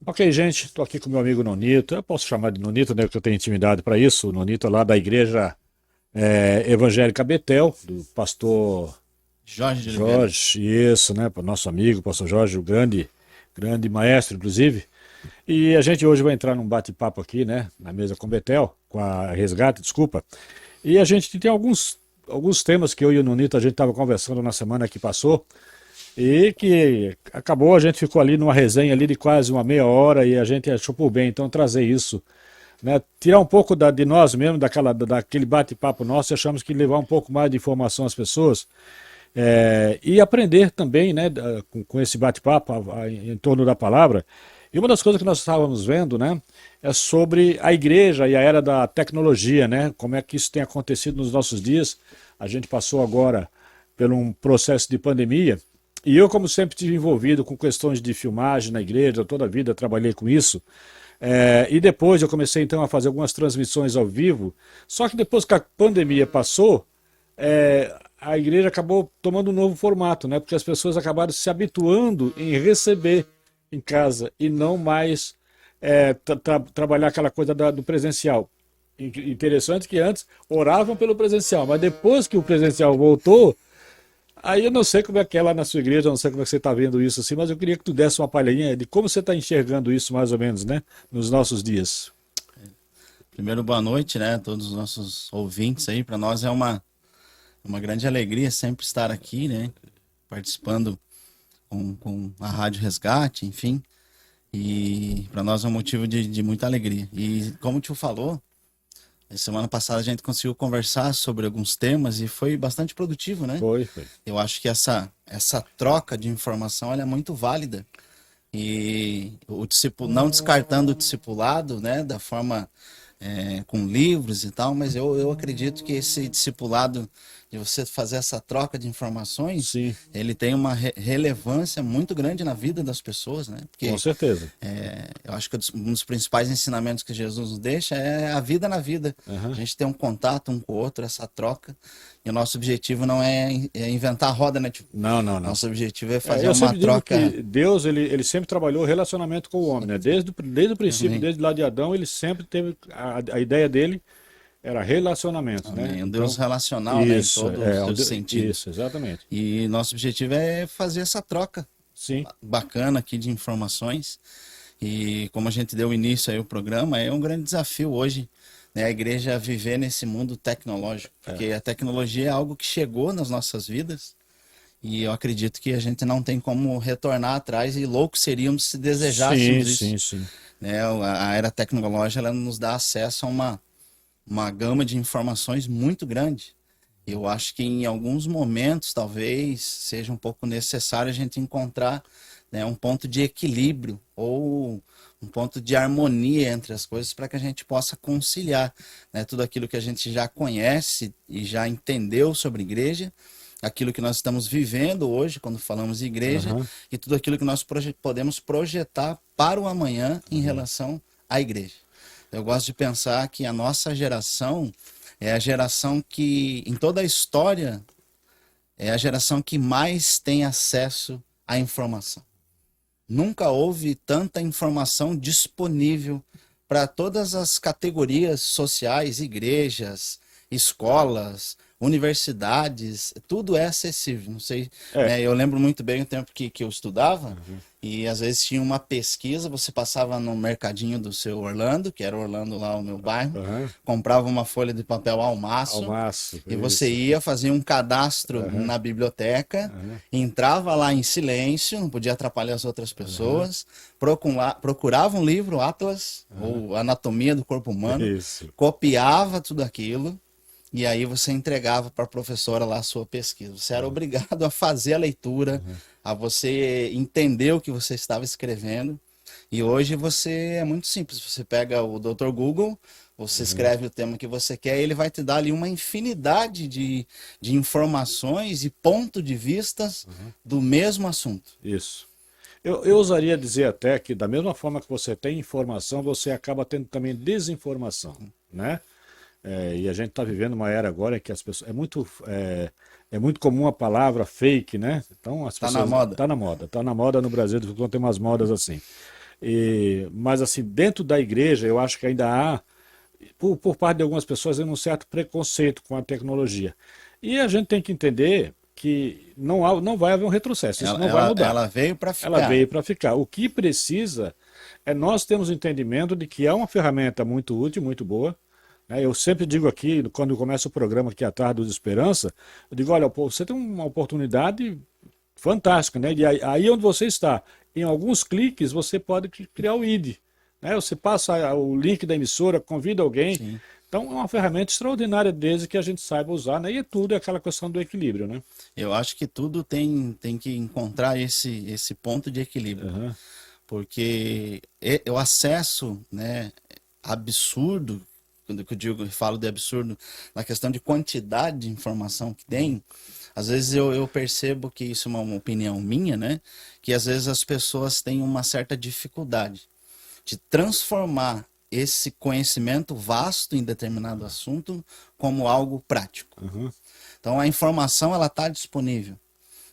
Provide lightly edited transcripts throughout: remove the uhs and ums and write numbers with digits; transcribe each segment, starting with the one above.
Ok, gente, estou aqui com meu amigo Nonito. Eu posso chamar de Nonito, né? Porque eu tenho intimidade para isso. O Nonito é lá da igreja evangélica Betel, do pastor Jorge de Oliveira. Jorge, isso, né? Para nosso amigo, pastor Jorge, o grande maestro, inclusive. E a gente hoje vai entrar num bate-papo aqui, né? Na mesa com Betel, com a Resgate, desculpa. E a gente tem alguns temas que eu e o Nonito a gente estava conversando na semana que passou. E que acabou, a gente ficou ali numa resenha ali de quase uma meia hora e a gente achou por bem, então trazer isso, né? Tirar um pouco de nós mesmo, daquele bate-papo nosso, e achamos que levar um pouco mais de informação às pessoas e aprender também, né, com esse bate-papo em torno da palavra. E uma das coisas que nós estávamos vendo, né, é sobre a igreja e a era da tecnologia, né? Como é que isso tem acontecido nos nossos dias. A gente passou agora por um processo de pandemia. E eu, como sempre, estive envolvido com questões de filmagem na igreja, toda a vida trabalhei com isso. E depois eu comecei então a fazer algumas transmissões ao vivo. Só que depois que a pandemia passou, a igreja acabou tomando um novo formato, né? Porque as pessoas acabaram se habituando em receber em casa e não mais trabalhar aquela coisa do presencial. Interessante que antes oravam pelo presencial, mas depois que o presencial voltou, aí eu não sei como é que é lá na sua igreja, eu não sei como é que você está vendo isso assim, mas eu queria que tu desse uma palhinha de como você está enxergando isso mais ou menos, né, nos nossos dias. Primeiro, boa noite, né, a todos os nossos ouvintes aí. Para nós é uma grande alegria sempre estar aqui, né, participando com a Rádio Resgate, enfim. E para nós é um motivo de muita alegria. E como o tio falou, semana passada a gente conseguiu conversar sobre alguns temas e foi bastante produtivo, né? Foi. Eu acho que essa troca de informação ela é muito válida. E o discípulo, não descartando o discipulado, né, da forma com livros e tal, mas eu acredito que esse discipulado de você fazer essa troca de informações, Sim, ele tem uma relevância muito grande na vida das pessoas, né? com Porque certeza. eu acho que um dos principais ensinamentos que Jesus nos deixa é a vida na vida. A Aham. gente tem um contato um com o outro, essa troca. E o nosso objetivo não é inventar a roda, né? Tipo, Não, não, não. nosso objetivo é fazer Eu uma sempre digo troca. que Deus, ele sempre trabalhou relacionamento com o homem, né? Desde o princípio, Amém. desde lá de Adão, ele sempre teve, a ideia dele era relacionamento, né? Amém. Um Deus Então, relacional, né? Em isso, todos os seus isso, sentidos. exatamente. E nosso objetivo é fazer essa troca Sim, bacana aqui de informações. E como a gente deu início aí ao programa, é um grande desafio hoje, né, a igreja viver nesse mundo tecnológico, porque a tecnologia é algo que chegou nas nossas vidas e eu acredito que a gente não tem como retornar atrás e loucos seríamos se sim, desejássemos isso, sim, sim. né? A era tecnológica ela nos dá acesso a uma gama de informações muito grande. Eu acho que em alguns momentos talvez seja um pouco necessário a gente encontrar, né, um ponto de equilíbrio ou um ponto de harmonia entre as coisas para que a gente possa conciliar, né, tudo aquilo que a gente já conhece e já entendeu sobre igreja, aquilo que nós estamos vivendo hoje quando falamos de igreja Aham, e tudo aquilo que nós podemos projetar para o amanhã em relação à igreja. Eu gosto de pensar que a nossa geração é a geração que, em toda a história, é a geração que mais tem acesso à informação. Nunca houve tanta informação disponível para todas as categorias sociais, igrejas, escolas, universidades, tudo é acessível. Não sei, é, né? Eu lembro muito bem o tempo que eu estudava uhum, e às vezes tinha uma pesquisa, você passava no mercadinho do seu Orlando, que era Orlando lá o meu bairro, aham, comprava uma folha de papel ao maço almaço, e você isso. ia fazer um cadastro Aham, na biblioteca, aham, entrava lá em silêncio, não podia atrapalhar as outras aham, pessoas, procurava um livro, Atlas, aham, ou Anatomia do Corpo Humano, isso. copiava tudo aquilo, e aí você entregava para a professora lá a sua pesquisa. Você era Aham, obrigado a fazer a leitura, aham, a você entender o que você estava escrevendo. E hoje você é muito simples. Você pega o Dr. Google, você aham, escreve o tema que você quer, e ele vai te dar ali uma infinidade de informações e ponto de vistas aham, do mesmo assunto. isso. Eu ousaria dizer até que, da mesma forma que você tem informação, você acaba tendo também desinformação, né? E a gente está vivendo uma era agora em que as pessoas. É muito comum a palavra fake, né? Então as Tá na pessoas. moda. Tá na moda no Brasil, quando tem umas modas assim. Mas assim, dentro da igreja, eu acho que ainda há, por parte de algumas pessoas, um certo preconceito com a tecnologia. E a gente tem que entender que não vai haver um retrocesso, isso Ela, não vai ela, mudar. ela veio para Ela ficar. veio para ficar. O que precisa é nós termos o entendimento de que é uma ferramenta muito útil, muito boa, né? Eu sempre digo aqui, quando começa o programa aqui à tarde do Esperança, eu digo, olha, pô, você tem uma oportunidade fantástica, né? E aí onde você está, em alguns cliques, você pode criar o ID, né? Você passa o link da emissora, convida alguém. Sim. Então é uma ferramenta extraordinária desde que a gente saiba usar, né? E tudo é aquela questão do equilíbrio, né? Eu acho que tudo tem que encontrar esse ponto de equilíbrio, Aham. porque o acesso, né, absurdo, quando eu digo, eu falo de absurdo, na questão de quantidade de informação que tem, às vezes eu percebo que isso é uma opinião minha, né, que às vezes as pessoas têm uma certa dificuldade de transformar esse conhecimento vasto em determinado assunto como algo prático. Aham. Então a informação ela está disponível,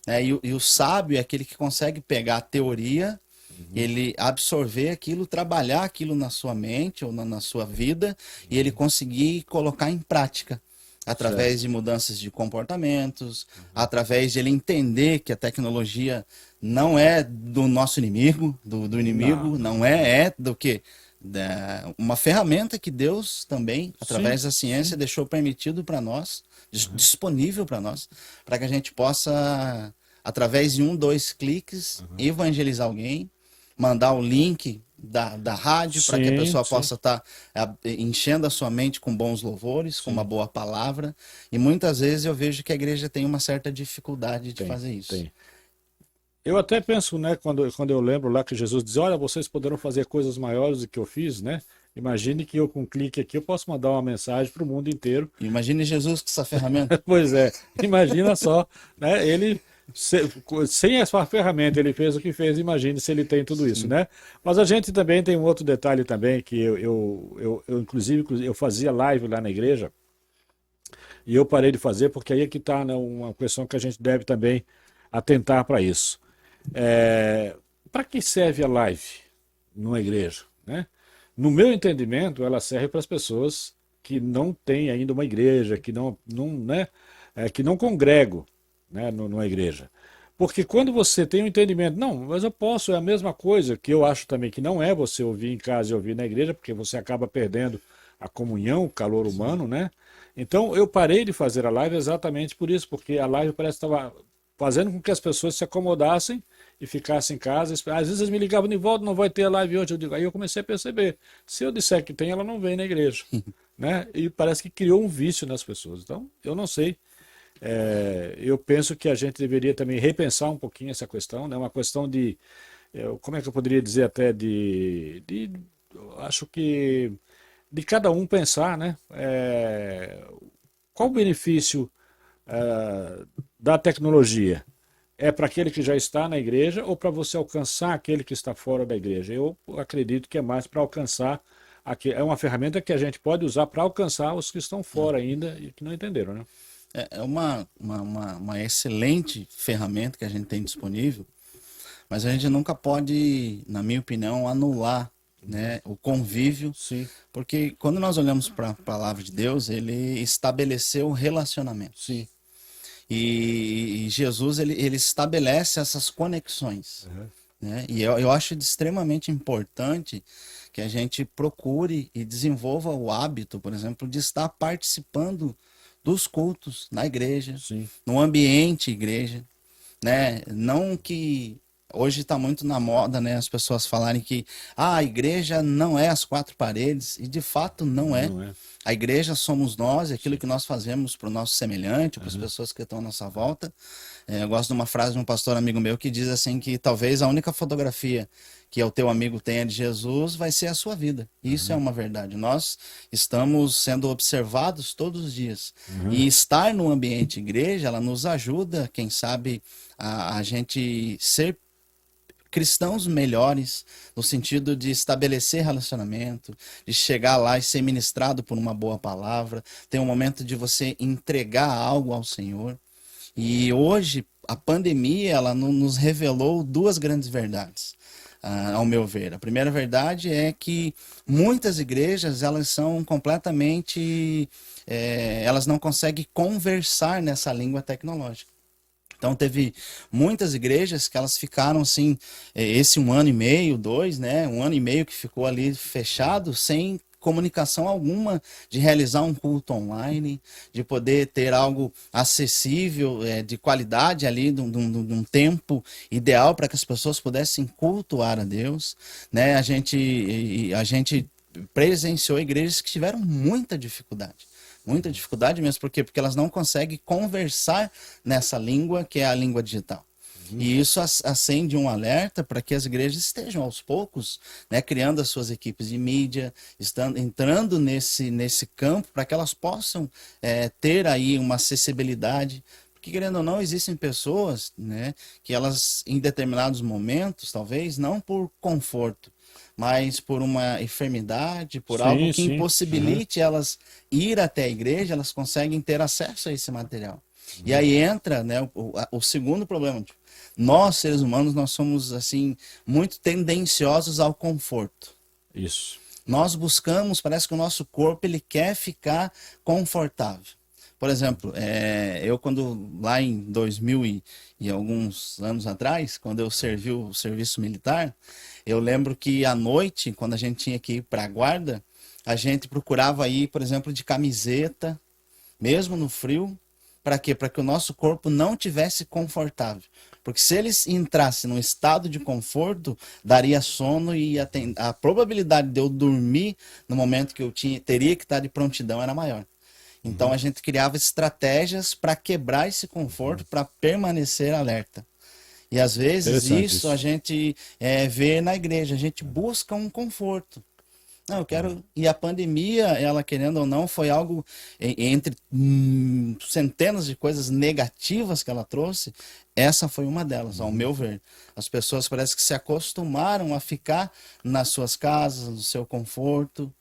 né? E o sábio é aquele que consegue pegar a teoria, ele absorver aquilo, trabalhar aquilo na sua mente ou na sua vida e ele conseguir colocar em prática através Certo. de mudanças de comportamentos, através de ele entender que a tecnologia não é do nosso inimigo, do Não, inimigo, não. não é do que uma ferramenta que Deus também, Sim, através da ciência, sim. deixou permitido para nós, Aham. disponível para nós, para que a gente possa, através de um, dois cliques, Aham. evangelizar alguém, mandar o link da rádio para que a Sim, pessoa sim. possa estar enchendo a sua mente com bons louvores, com uma Sim. boa palavra. E muitas vezes eu vejo que a igreja tem uma certa dificuldade de Tem, fazer isso. tem. Eu até penso, né, quando eu lembro lá que Jesus diz, olha, vocês poderão fazer coisas maiores do que eu fiz, né? Imagine que eu com um clique aqui eu posso mandar uma mensagem para o mundo inteiro. Imagine Jesus com essa ferramenta. Pois é, imagina só, né? Ele sem essa ferramenta ele fez o que fez, imagine se ele tem tudo isso, Sim. né? Mas a gente também tem um outro detalhe também que inclusive eu fazia live lá na igreja e eu parei de fazer porque aí é que está, né, uma questão que a gente deve também atentar para isso. Para que serve a live numa igreja, né? No meu entendimento, ela serve para as pessoas que não têm ainda uma igreja, né, que não congregam, né, numa igreja. Porque quando você tem um entendimento, não, mas eu posso, é a mesma coisa, que eu acho também que não é você ouvir em casa e ouvir na igreja, porque você acaba perdendo a comunhão, o calor Sim. humano, né? Então eu parei de fazer a live exatamente por isso, porque a live parece que estava fazendo com que as pessoas se acomodassem e ficassem em casa. Às vezes eles me ligavam de volta, não vai ter live hoje. Eu digo, aí eu comecei a perceber. Se eu disser que tem, ela não vem na igreja, né? E parece que criou um vício nas pessoas. Então, eu não sei. Eu penso que a gente deveria também repensar um pouquinho essa questão, né? Uma questão de, como é que eu poderia dizer até eu acho que de cada um pensar, né? Qual o benefício da tecnologia? É para aquele que já está na igreja ou para você alcançar aquele que está fora da igreja? Eu acredito que é mais para alcançar. É uma ferramenta que a gente pode usar para alcançar os que estão fora ainda e que não entenderam, né? É uma excelente ferramenta que a gente tem disponível, mas a gente nunca pode, na minha opinião, anular, né, o convívio, Sim, porque quando nós olhamos para a palavra de Deus, ele estabeleceu relacionamentos. sim. E Jesus, ele estabelece essas conexões, Uhum. né? E eu acho extremamente importante que a gente procure e desenvolva o hábito, por exemplo, de estar participando dos cultos na igreja, Sim. no ambiente igreja, né? Não que hoje está muito na moda, né? As pessoas falarem que a igreja não é as quatro paredes, e de fato não é. Não é? A igreja somos nós, é aquilo Sim. que nós fazemos para o nosso semelhante, para as Uhum. pessoas que estão à nossa volta. Eu gosto de uma frase de um pastor amigo meu que diz assim que talvez a única fotografia que o teu amigo tenha de Jesus vai ser a sua vida. E isso é Uhum. uma verdade. Nós estamos sendo observados todos os dias. Uhum. E estar no ambiente igreja, ela nos ajuda, quem sabe, a gente ser cristãos melhores, no sentido de estabelecer relacionamento, de chegar lá e ser ministrado por uma boa palavra, ter um momento de você entregar algo ao Senhor. E hoje a pandemia ela nos revelou duas grandes verdades. ao meu ver. A primeira verdade é que muitas igrejas, elas são completamente, elas não conseguem conversar nessa língua tecnológica. Então teve muitas igrejas que elas ficaram assim, esse 1 ano e meio, 2, né? 1 ano e meio que ficou ali fechado, sem comunicação alguma, de realizar um culto online, de poder ter algo acessível, de qualidade ali, de um tempo ideal para que as pessoas pudessem cultuar a Deus, né? A gente presenciou igrejas que tiveram muita dificuldade mesmo, por quê? Porque elas não conseguem conversar nessa língua que é a língua digital. E isso acende um alerta para que as igrejas estejam aos poucos, né, criando as suas equipes de mídia, entrando nesse campo para que elas possam ter aí uma acessibilidade. Porque, querendo ou não, existem pessoas, né, que elas, em determinados momentos, talvez, não por conforto, mas por uma enfermidade, por algo que impossibilite elas ir até a igreja, elas conseguem ter acesso a esse material. E aí entra, né, o segundo problema. Tipo, nós, seres humanos, nós somos assim muito tendenciosos ao conforto. Isso. Nós buscamos, parece que o nosso corpo ele quer ficar confortável. Por exemplo, eu quando lá em 2000 e alguns anos atrás, quando eu servi o serviço militar, eu lembro que à noite, quando a gente tinha que ir para a guarda, a gente procurava ir, por exemplo, de camiseta, mesmo no frio. Para quê? Para que o nosso corpo não tivesse confortável. Porque se ele entrasse num estado de conforto, daria sono e a probabilidade de eu dormir no momento que eu teria que estar de prontidão era maior. Então a gente criava estratégias para quebrar esse conforto, para permanecer alerta. E às vezes isso a gente vê na igreja, a gente busca um conforto. Não, eu quero. E a pandemia, ela querendo ou não, foi algo entre centenas de coisas negativas que ela trouxe. Essa foi uma delas, ao meu ver. As pessoas parece que se acostumaram a ficar nas suas casas, no seu conforto.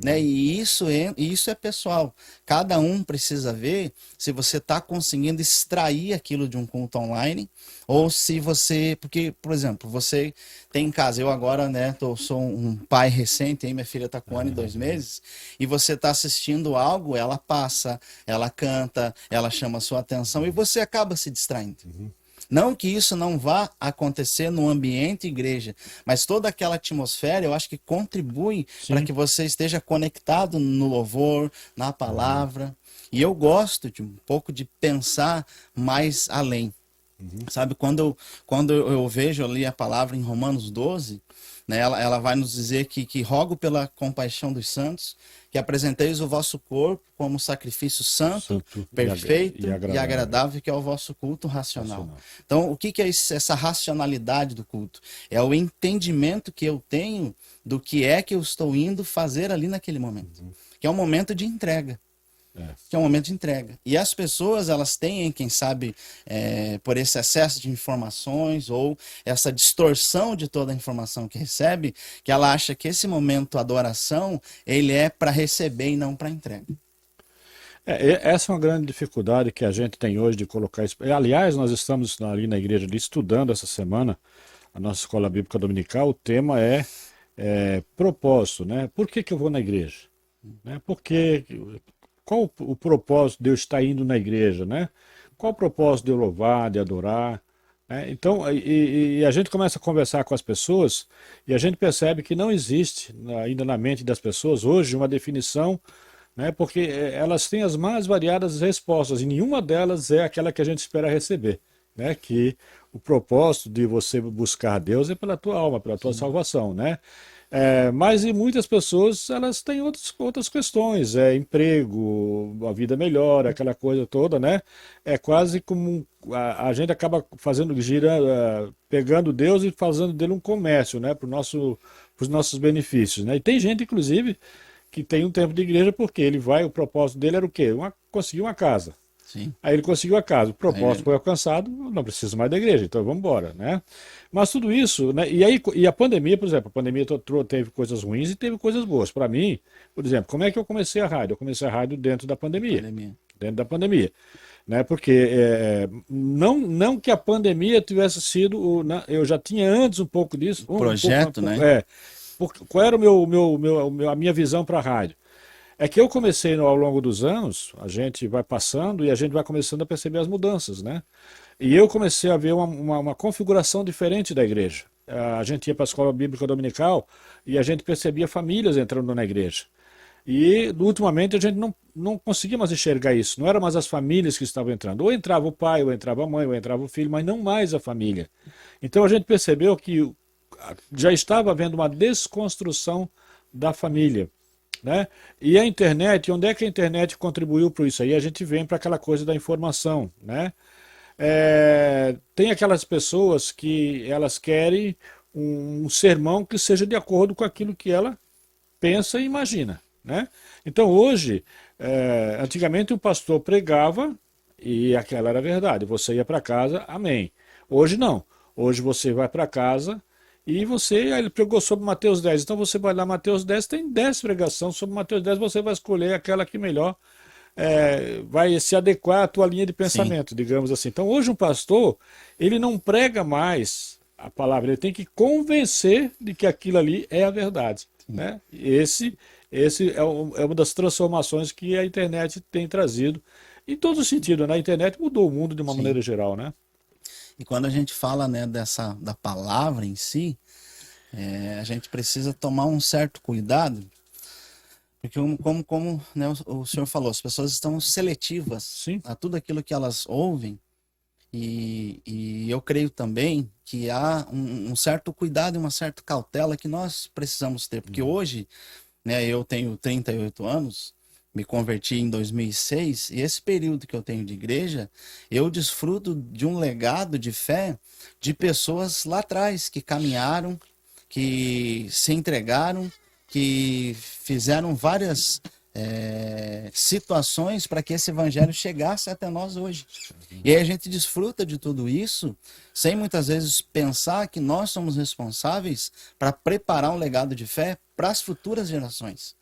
Né? E isso é pessoal. Cada um precisa ver se você está conseguindo extrair aquilo de um culto online ou se você, porque, por exemplo, você tem em casa, eu agora, né, sou um pai recente, aí minha filha está com 1 ano e 2 meses, e você está assistindo algo, ela passa, ela canta, ela chama a sua atenção e você acaba se distraindo. Não que isso não vá acontecer no ambiente igreja, mas toda aquela atmosfera eu acho que contribui para que você esteja conectado no louvor, na palavra. E eu gosto de um pouco de pensar mais além. Sabe, quando eu vejo ali a palavra em Romanos 12, né, ela vai nos dizer que rogo pela compaixão dos santos, que apresenteis o vosso corpo como sacrifício santo, perfeito e agradável, que é o vosso culto racional. Então, o que é essa racionalidade do culto? É o entendimento que eu tenho do que é que eu estou indo fazer ali naquele momento, que é um momento de entrega. Que é um momento de entrega. E as pessoas, elas têm, quem sabe, por esse excesso de informações ou essa distorção de toda a informação que recebe, que ela acha que esse momento, adoração, ele é para receber e não para entrega. Essa é uma grande dificuldade que a gente tem hoje de colocar isso. Aliás, nós estamos ali na igreja ali, estudando essa semana a nossa escola bíblica dominical. O tema é propósito, né? Por que eu vou na igreja? Né? Qual o propósito de eu estar indo na igreja, né? Qual o propósito de eu louvar, de adorar? Né? Então, a gente começa a conversar com as pessoas e a gente percebe que não existe ainda na mente das pessoas hoje uma definição, né? Porque elas têm as mais variadas respostas e nenhuma delas é aquela que a gente espera receber, né? Que o propósito de você buscar Deus é pela tua alma, pela tua salvação, né? Mas e muitas pessoas, elas têm outras questões, emprego, a vida melhor, aquela coisa toda, né? É quase como a gente acaba pegando Deus e fazendo dele um comércio, né? Para os nossos benefícios, né? E tem gente, inclusive, que tem um tempo de igreja porque o propósito dele era o quê? Conseguir uma casa. Sim. Aí ele conseguiu a casa, o propósito foi alcançado, não precisa mais da igreja, então vamos embora, né? Mas tudo isso, né? E a pandemia, por exemplo, a pandemia teve coisas ruins e teve coisas boas. Para mim, por exemplo, como é que eu comecei a rádio? Eu comecei a rádio dentro da pandemia. Dentro da pandemia. né? Porque não que a pandemia tivesse sido, eu já tinha antes um pouco disso, Projeto, né? qual era a minha visão para a rádio? É que eu comecei ao longo dos anos, a gente vai passando e a gente vai começando a perceber as mudanças, né? E eu comecei a ver uma configuração diferente da igreja. A gente ia para a escola bíblica dominical e a gente percebia famílias entrando na igreja. E ultimamente a gente não conseguia mais enxergar isso. Não eram mais as famílias que estavam entrando. Ou entrava o pai, ou entrava a mãe, ou entrava o filho, mas não mais a família. Então a gente percebeu que já estava havendo uma desconstrução da família, né? E a internet, onde é que a internet contribuiu para isso aí? A gente vem para aquela coisa da informação, né? Tem aquelas pessoas que elas querem um sermão que seja de acordo com aquilo que ela pensa e imagina, né? Então hoje, antigamente o pastor pregava e aquela era a verdade, você ia para casa, amém. Hoje não, hoje você vai para casa e ele pregou sobre Mateus 10, então você vai lá, Mateus 10, tem 10 pregações sobre Mateus 10, você vai escolher aquela que melhor vai se adequar à tua linha de Sim. pensamento, digamos assim. Então hoje um pastor, ele não prega mais a palavra, ele tem que convencer de que aquilo ali é a verdade, né? Esse é uma das transformações que a internet tem trazido em todo o sentido, né? A internet mudou o mundo de uma Sim. maneira geral, né? E quando a gente fala, né, da palavra em si, a gente precisa tomar um certo cuidado, porque como né, o senhor falou, as pessoas estão seletivas Sim. a tudo aquilo que elas ouvem, e eu creio também que há um certo cuidado e uma certa cautela que nós precisamos ter, porque hoje, né, eu tenho 38 anos, me converti em 2006, e esse período que eu tenho de igreja, eu desfruto de um legado de fé de pessoas lá atrás que caminharam, que se entregaram, que fizeram várias situações para que esse evangelho chegasse até nós hoje. E aí a gente desfruta de tudo isso sem muitas vezes pensar que nós somos responsáveis para preparar um legado de fé para as futuras gerações.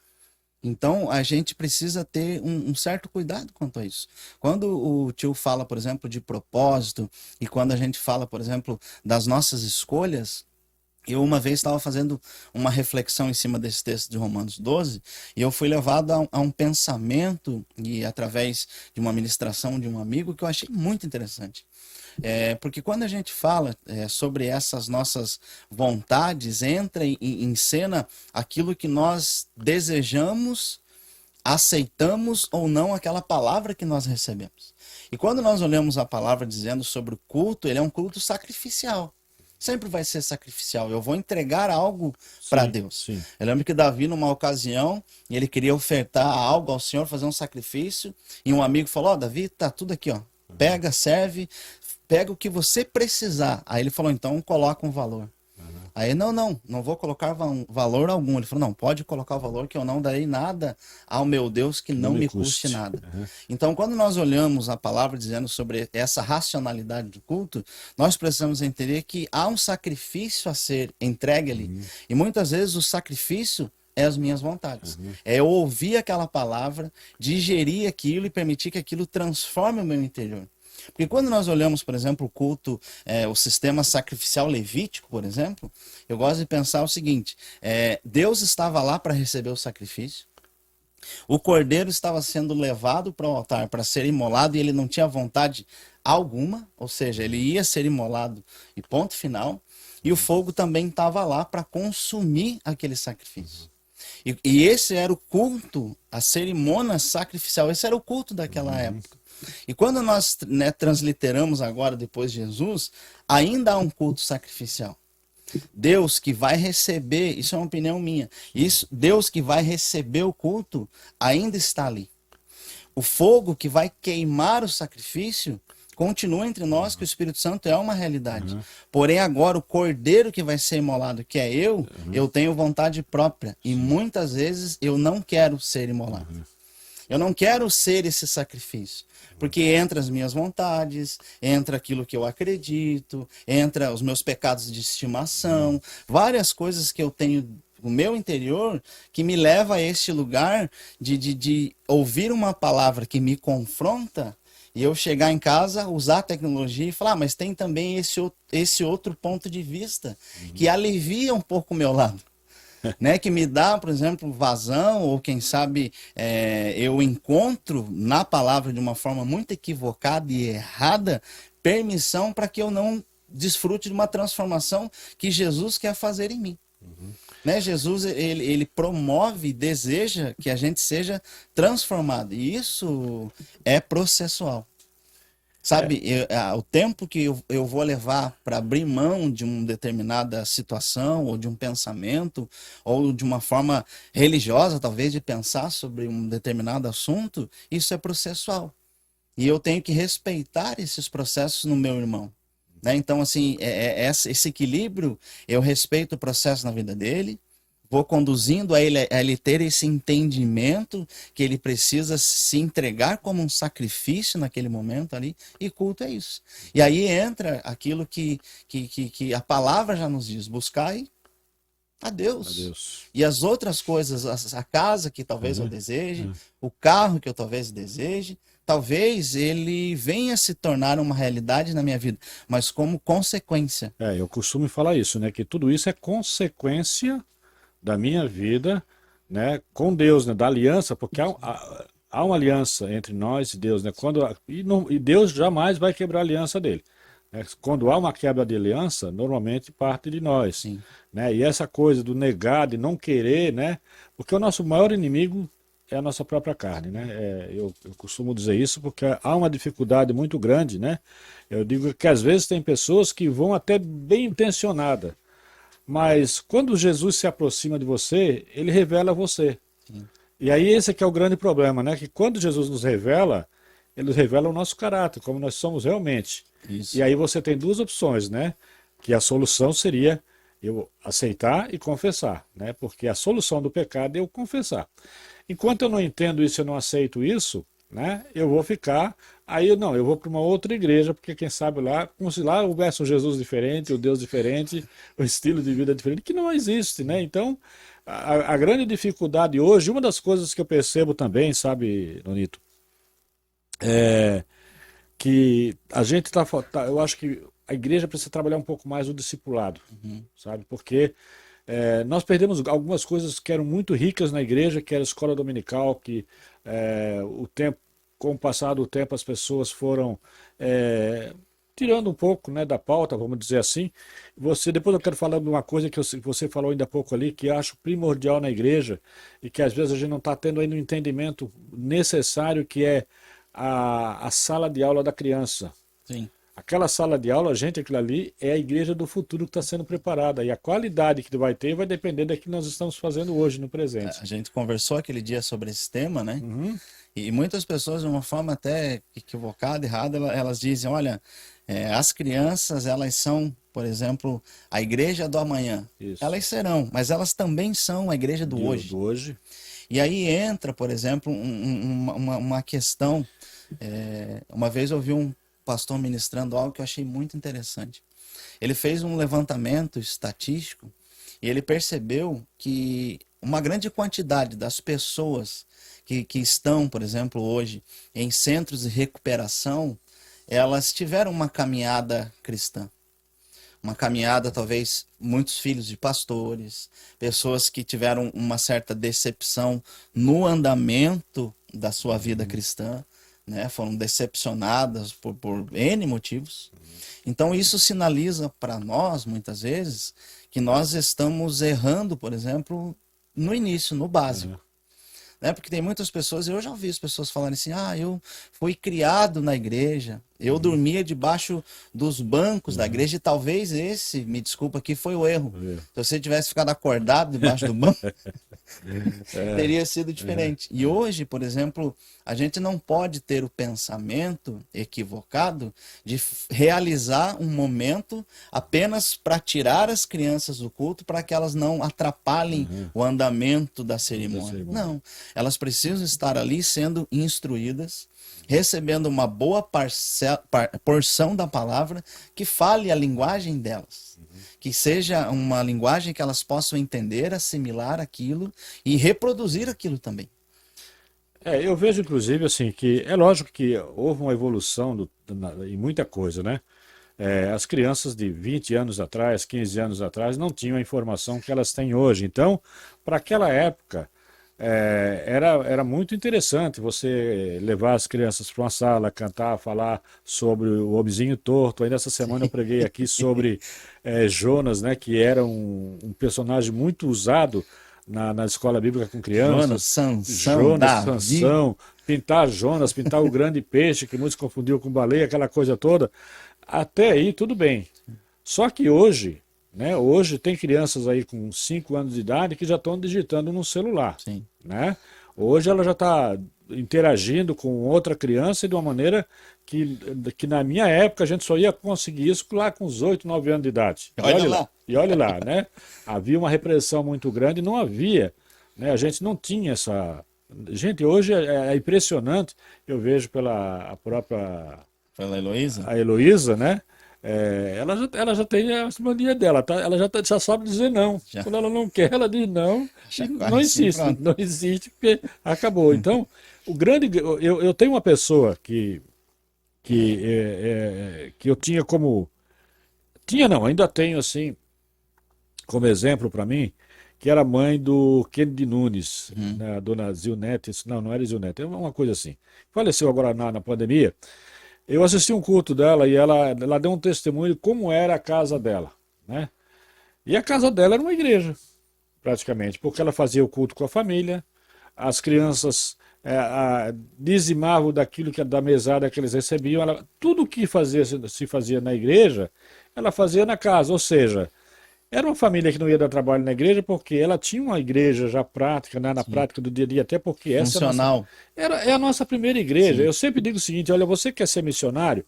Então, a gente precisa ter um certo cuidado quanto a isso. Quando o tio fala, por exemplo, de propósito, e quando a gente fala, por exemplo, das nossas escolhas, eu uma vez estava fazendo uma reflexão em cima desse texto de Romanos 12, e eu fui levado a um pensamento, e através de uma ministração de um amigo, que eu achei muito interessante. Porque quando a gente fala sobre essas nossas vontades, entra em cena aquilo que nós desejamos, aceitamos ou não aquela palavra que nós recebemos. E quando nós olhamos a palavra dizendo sobre o culto, ele é um culto sacrificial. Sempre vai ser sacrificial. Eu vou entregar algo para Deus. Sim. Eu lembro que Davi, numa ocasião, ele queria ofertar algo ao Senhor, fazer um sacrifício, e um amigo falou: Davi, tá tudo aqui, ó. Pega, serve, pega o que você precisar. Aí ele falou: então coloca um valor. Aí, não vou colocar valor algum. Ele falou: não, pode colocar o valor, que eu não darei nada ao meu Deus que não me custe nada. Então, quando nós olhamos a palavra dizendo sobre essa racionalidade do culto, nós precisamos entender que há um sacrifício a ser entregue ali. E muitas vezes o sacrifício é as minhas vontades. É eu ouvir aquela palavra, digerir aquilo e permitir que aquilo transforme o meu interior. Porque quando nós olhamos, por exemplo, o culto, o sistema sacrificial levítico, por exemplo, eu gosto de pensar o seguinte: Deus estava lá para receber o sacrifício, o cordeiro estava sendo levado para o altar para ser imolado e ele não tinha vontade alguma, ou seja, ele ia ser imolado e ponto final, e o fogo também estava lá para consumir aquele sacrifício. E esse era o culto, a cerimônia sacrificial, esse era o culto daquela época. E quando nós transliteramos agora, depois de Jesus, ainda há um culto sacrificial. Deus que vai receber, isso é uma opinião minha, Deus que vai receber o culto ainda está ali. O fogo que vai queimar o sacrifício continua entre nós, que o Espírito Santo é uma realidade. Porém agora o cordeiro que vai ser imolado, que é eu tenho vontade própria. E muitas vezes eu não quero ser imolado. Eu não quero ser esse sacrifício, porque entra as minhas vontades, entra aquilo que eu acredito, entra os meus pecados de estimação, várias coisas que eu tenho no meu interior que me leva a este lugar de ouvir uma palavra que me confronta E eu chegar em casa, usar a tecnologia e falar, mas tem também esse outro ponto de vista que alivia um pouco o meu lado. Né, que me dá, por exemplo, vazão, ou quem sabe eu encontro na palavra de uma forma muito equivocada e errada, permissão para que eu não desfrute de uma transformação que Jesus quer fazer em mim. Né? Jesus, ele promove, deseja que a gente seja transformado, e isso é processual. Sabe, o tempo que eu vou levar para abrir mão de uma determinada situação, ou de um pensamento, ou de uma forma religiosa, talvez, de pensar sobre um determinado assunto, isso é processual. E eu tenho que respeitar esses processos no meu irmão. Né? Então, assim, esse equilíbrio, eu respeito o processo na vida dele, vou conduzindo a ele ter esse entendimento que ele precisa se entregar como um sacrifício naquele momento ali, e culto é isso. E aí entra aquilo que a palavra já nos diz, buscai a Deus. E as outras coisas, a casa que talvez eu deseje, o carro que eu talvez deseje, talvez ele venha se tornar uma realidade na minha vida, mas como consequência. Eu costumo falar isso, né? Que tudo isso é consequência da minha vida, né, com Deus, né, da aliança, porque há uma aliança entre nós e Deus, né, e Deus jamais vai quebrar a aliança dele. Né, quando há uma quebra de aliança, normalmente parte de nós. Sim. Né, e essa coisa do negar, de não querer, né, porque o nosso maior inimigo é a nossa própria carne, né? Eu costumo dizer isso porque há uma dificuldade muito grande, né? Eu digo que às vezes tem pessoas que vão até bem intencionadas, mas quando Jesus se aproxima de você, ele revela você. Sim. E aí esse que é o grande problema, né? Que quando Jesus nos revela, ele revela o nosso caráter, como nós somos realmente. Isso. E aí você tem duas opções, né? Que a solução seria eu aceitar e confessar, né? Porque a solução do pecado é eu confessar. Enquanto eu não entendo isso, eu não aceito isso, né? Eu vou ficar, aí eu vou para uma outra igreja, porque quem sabe lá, como se lá houvesse um Jesus diferente, um Deus diferente, um estilo de vida diferente, que não existe, né? Então, a grande dificuldade hoje, uma das coisas que eu percebo também, sabe, Nonito, é que a gente eu acho que a igreja precisa trabalhar um pouco mais o discipulado, sabe? Porque nós perdemos algumas coisas que eram muito ricas na igreja, que era a escola dominical, que o tempo, com o passar do tempo, as pessoas foram tirando um pouco, né, da pauta, vamos dizer assim. Depois eu quero falar de uma coisa que você falou ainda há pouco ali, que eu acho primordial na igreja, e que às vezes a gente não está tendo ainda o entendimento necessário, que é a sala de aula da criança. Sim. Aquela sala de aula, gente, aquilo ali é a igreja do futuro que está sendo preparada. E a qualidade que vai ter vai depender do que nós estamos fazendo hoje, no presente. A gente conversou aquele dia sobre esse tema, né? Uhum. E muitas pessoas, de uma forma até equivocada, errada, elas dizem, olha, as crianças, elas são, por exemplo, a igreja do amanhã. Isso. Elas serão, mas elas também são a igreja do hoje. Do hoje. E aí entra, por exemplo, uma questão. Uma vez eu vi um pastor ministrando algo que eu achei muito interessante. Ele fez um levantamento estatístico e ele percebeu que uma grande quantidade das pessoas que estão, por exemplo, hoje em centros de recuperação, elas tiveram uma caminhada cristã. Uma caminhada, talvez, muitos filhos de pastores, pessoas que tiveram uma certa decepção no andamento da sua vida cristã, né? Foram decepcionadas por N motivos. Então isso sinaliza para nós, muitas vezes, que nós estamos errando, por exemplo, no início, no básico. Né? Porque tem muitas pessoas, eu já ouvi as pessoas falarem assim, eu fui criado na igreja, eu dormia debaixo dos bancos da igreja, e talvez esse, me desculpa aqui, foi o erro. Se você tivesse ficado acordado debaixo do banco, teria sido diferente. E hoje, por exemplo, a gente não pode ter o pensamento equivocado de realizar um momento apenas para tirar as crianças do culto, para que elas não atrapalhem o andamento da cerimônia. Não, elas precisam estar ali sendo instruídas, recebendo uma boa porção da palavra que fale a linguagem delas. Que seja uma linguagem que elas possam entender, assimilar aquilo e reproduzir aquilo também. Eu vejo, inclusive, assim, que é lógico que houve uma evolução em muita coisa, né? As crianças de 20 anos atrás, 15 anos atrás, não tinham a informação que elas têm hoje. Então, para aquela época, era muito interessante você levar as crianças para uma sala, cantar, falar sobre o homenzinho torto. Ainda essa semana eu preguei aqui sobre Jonas, né, que era um personagem muito usado na escola bíblica com Jonas, crianças. Sansão, Jonas, Davi. Sansão, pintar Jonas, pintar o grande peixe, que muitos confundiam com baleia, aquela coisa toda. Até aí, tudo bem. Só que hoje, né, hoje tem crianças aí com 5 anos de idade que já estão digitando no celular, Sim. né? Hoje ela já está interagindo com outra criança de uma maneira que na minha época a gente só ia conseguir isso lá com os 8, 9 anos de idade. Olha lá. E olha lá, né? Havia uma repressão muito grande, não havia, né? A gente não tinha essa... Gente, hoje é impressionante, eu vejo pela a própria Pela Heloísa? a Heloísa, né? Ela já tem a mania dela, tá? Ela já sabe dizer não. Já. Quando ela não quer, ela diz não. Já E quase não assim, insiste, pronto. não existe, porque acabou. Então, eu tenho uma pessoa que eu tinha como. Tinha não, ainda tenho assim, como exemplo para mim, que era mãe do Kennedy Nunes, Uhum. né, a dona Zilnete, não era Zilnete, é uma coisa assim. Faleceu agora na pandemia. Eu assisti um culto dela e ela deu um testemunho de como era a casa dela, né? E a casa dela era uma igreja, praticamente, porque ela fazia o culto com a família, as crianças dizimavam daquilo da mesada que eles recebiam, tudo que se fazia na igreja, ela fazia na casa, ou seja, era uma família que não ia dar trabalho na igreja porque ela tinha uma igreja já prática, né, na Sim. prática do dia a dia, até porque essa é a nossa, Funcional. é a nossa primeira igreja. Sim. Eu sempre digo o seguinte: olha, você quer ser missionário?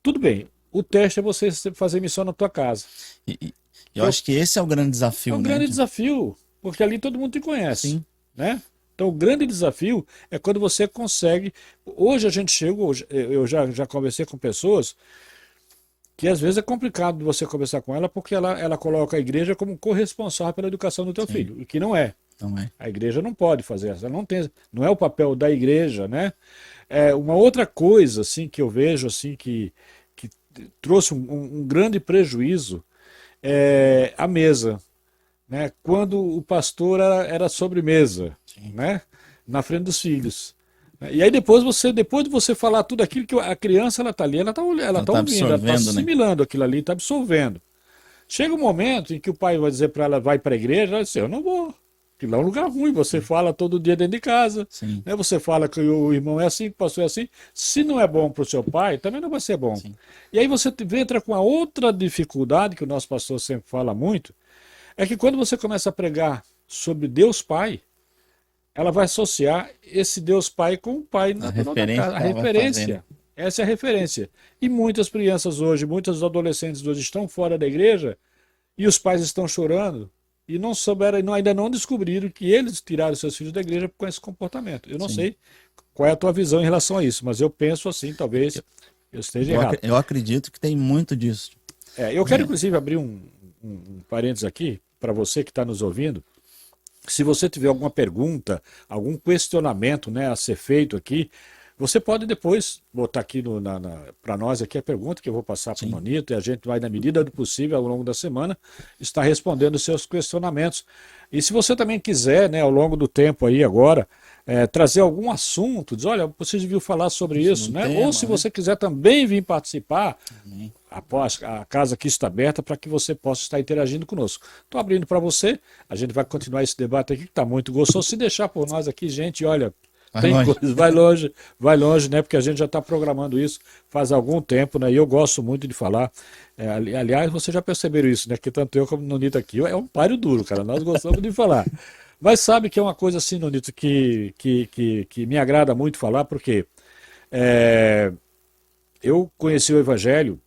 Tudo bem, o teste é você fazer missão na tua casa. E Que eu acho que esse é o grande é desafio, um né? grande desafio, porque ali todo mundo te conhece, Sim. né? Então, o grande desafio é quando você consegue. Hoje a gente chega, eu já conversei com pessoas que às vezes é complicado de você conversar com ela porque ela coloca a igreja como corresponsável pela educação do teu Sim. filho, e que não é. Não é. A igreja não pode fazer essa, não é o papel da igreja, né? Uma outra coisa assim que eu vejo assim que trouxe um grande prejuízo é a mesa, né? Quando o pastor era sobremesa, Sim. né? Na frente dos filhos. E aí depois de você falar tudo aquilo que a criança ela tá ali, ela tá Ela tá ouvindo, ela tá absorvendo, né? assimilando aquilo ali, tá absorvendo. Chega um momento em que o pai vai dizer para ela, vai para a igreja, ela diz, eu não vou. Que lá é um lugar ruim, você fala todo dia dentro de casa, Sim. né? Você fala que o irmão é assim, que o pastor é assim. Se não é bom para o seu pai, também não vai ser bom. Sim. E aí você entra com a outra dificuldade que o nosso pastor sempre fala muito, é que quando você começa a pregar sobre Deus Pai, ela vai associar esse Deus Pai com o Pai A natural da referência casa, a que ela vai fazendo. referência. Essa é a referência. E muitas crianças hoje, muitos adolescentes hoje estão fora da igreja e os pais estão chorando e não souberam, ainda não descobriram que eles tiraram seus filhos da igreja com esse comportamento. Eu não Sim. sei qual é a tua visão em relação a isso, mas eu penso assim, talvez eu esteja errado. Eu acredito que tem muito disso. Eu quero, inclusive, abrir um parênteses aqui para você que está nos ouvindo. Se você tiver alguma pergunta, algum questionamento, né, a ser feito aqui, você pode depois botar aqui para nós aqui a pergunta que eu vou passar para o Sim. Nonito e a gente vai, na medida do possível, ao longo da semana, estar respondendo os seus questionamentos. E se você também quiser, né, ao longo do tempo aí agora, trazer algum assunto, diz, olha, você viu falar sobre isso, né? tema, Ou se né? você quiser também vir participar, Amém. após a casa aqui está aberta para que você possa estar interagindo conosco. Estou abrindo para você, a gente vai continuar esse debate aqui que está muito gostoso. Se deixar por nós aqui, gente, olha, Vai tem longe. coisa, vai longe, né? Porque a gente já está programando isso faz algum tempo, né? E eu gosto muito de falar. Aliás, vocês já perceberam isso, né? Que tanto eu como o Nonito aqui é um páreo duro, cara. Nós gostamos de falar. Mas sabe que é uma coisa assim, Nonito, que me agrada muito falar, porque eu conheci o Evangelho,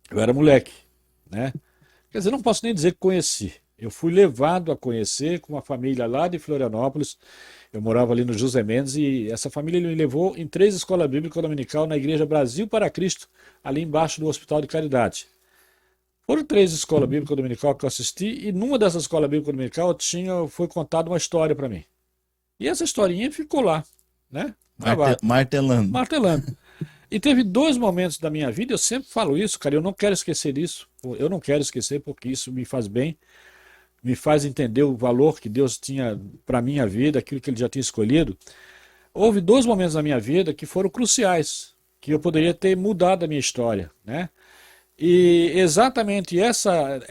eu era moleque, né? Quer dizer, não posso nem dizer que conheci. Eu fui levado a conhecer com uma família lá de Florianópolis. Eu morava ali no José Mendes e essa família me levou em 3 escolas bíblicas dominical na Igreja Brasil para Cristo, ali embaixo do Hospital de Caridade. Foram 3 escolas bíblicas dominical que eu assisti e numa dessas escolas bíblicas dominical foi contada uma história para mim. E essa historinha ficou lá, né? Gravada, Martelando. martelando. E teve dois momentos da minha vida, eu sempre falo isso, cara, eu não quero esquecer disso. Eu não quero esquecer porque isso me faz bem, me faz entender o valor que Deus tinha para minha vida, aquilo que ele já tinha escolhido. Houve dois momentos na minha vida que foram cruciais, que eu poderia ter mudado a minha história, né? E exatamente essa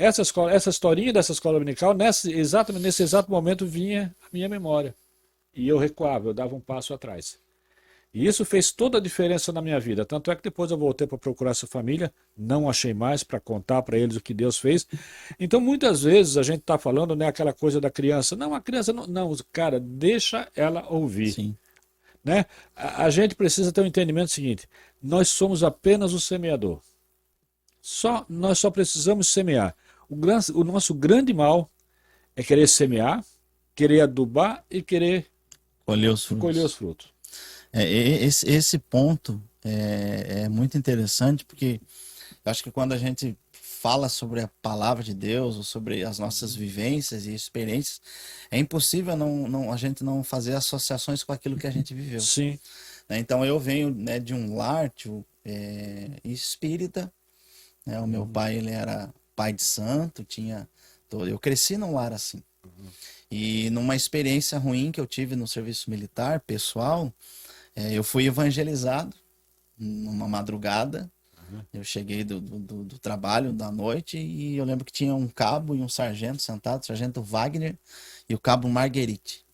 historinha dessa escola dominical, exatamente nesse exato momento vinha a minha memória. E eu recuava, eu dava um passo atrás. E isso fez toda a diferença na minha vida. Tanto é que depois eu voltei para procurar essa família, não achei mais para contar para eles o que Deus fez. Então, muitas vezes a gente está falando, né, aquela coisa da criança. Não, a criança não, não, cara, deixa ela ouvir, Sim. né? A gente precisa ter um entendimento seguinte: nós somos apenas o semeador. Nós só precisamos semear. O nosso grande mal é querer semear, querer adubar e querer Colher os colher os frutos. frutos. Esse ponto é muito interessante, porque eu acho que quando a gente fala sobre a palavra de Deus, ou sobre as nossas vivências e experiências, é impossível a gente não fazer associações com aquilo que a gente viveu, Sim. né? Então eu venho, né, de um lar, tio, espírita, né? O meu pai, ele era pai de santo, eu cresci num lar assim. E numa experiência ruim que eu tive no serviço militar, pessoal, eu fui evangelizado numa madrugada. Eu cheguei do trabalho da noite e eu lembro que tinha um cabo e um sargento sentado, o sargento Wagner e o cabo Marguerite,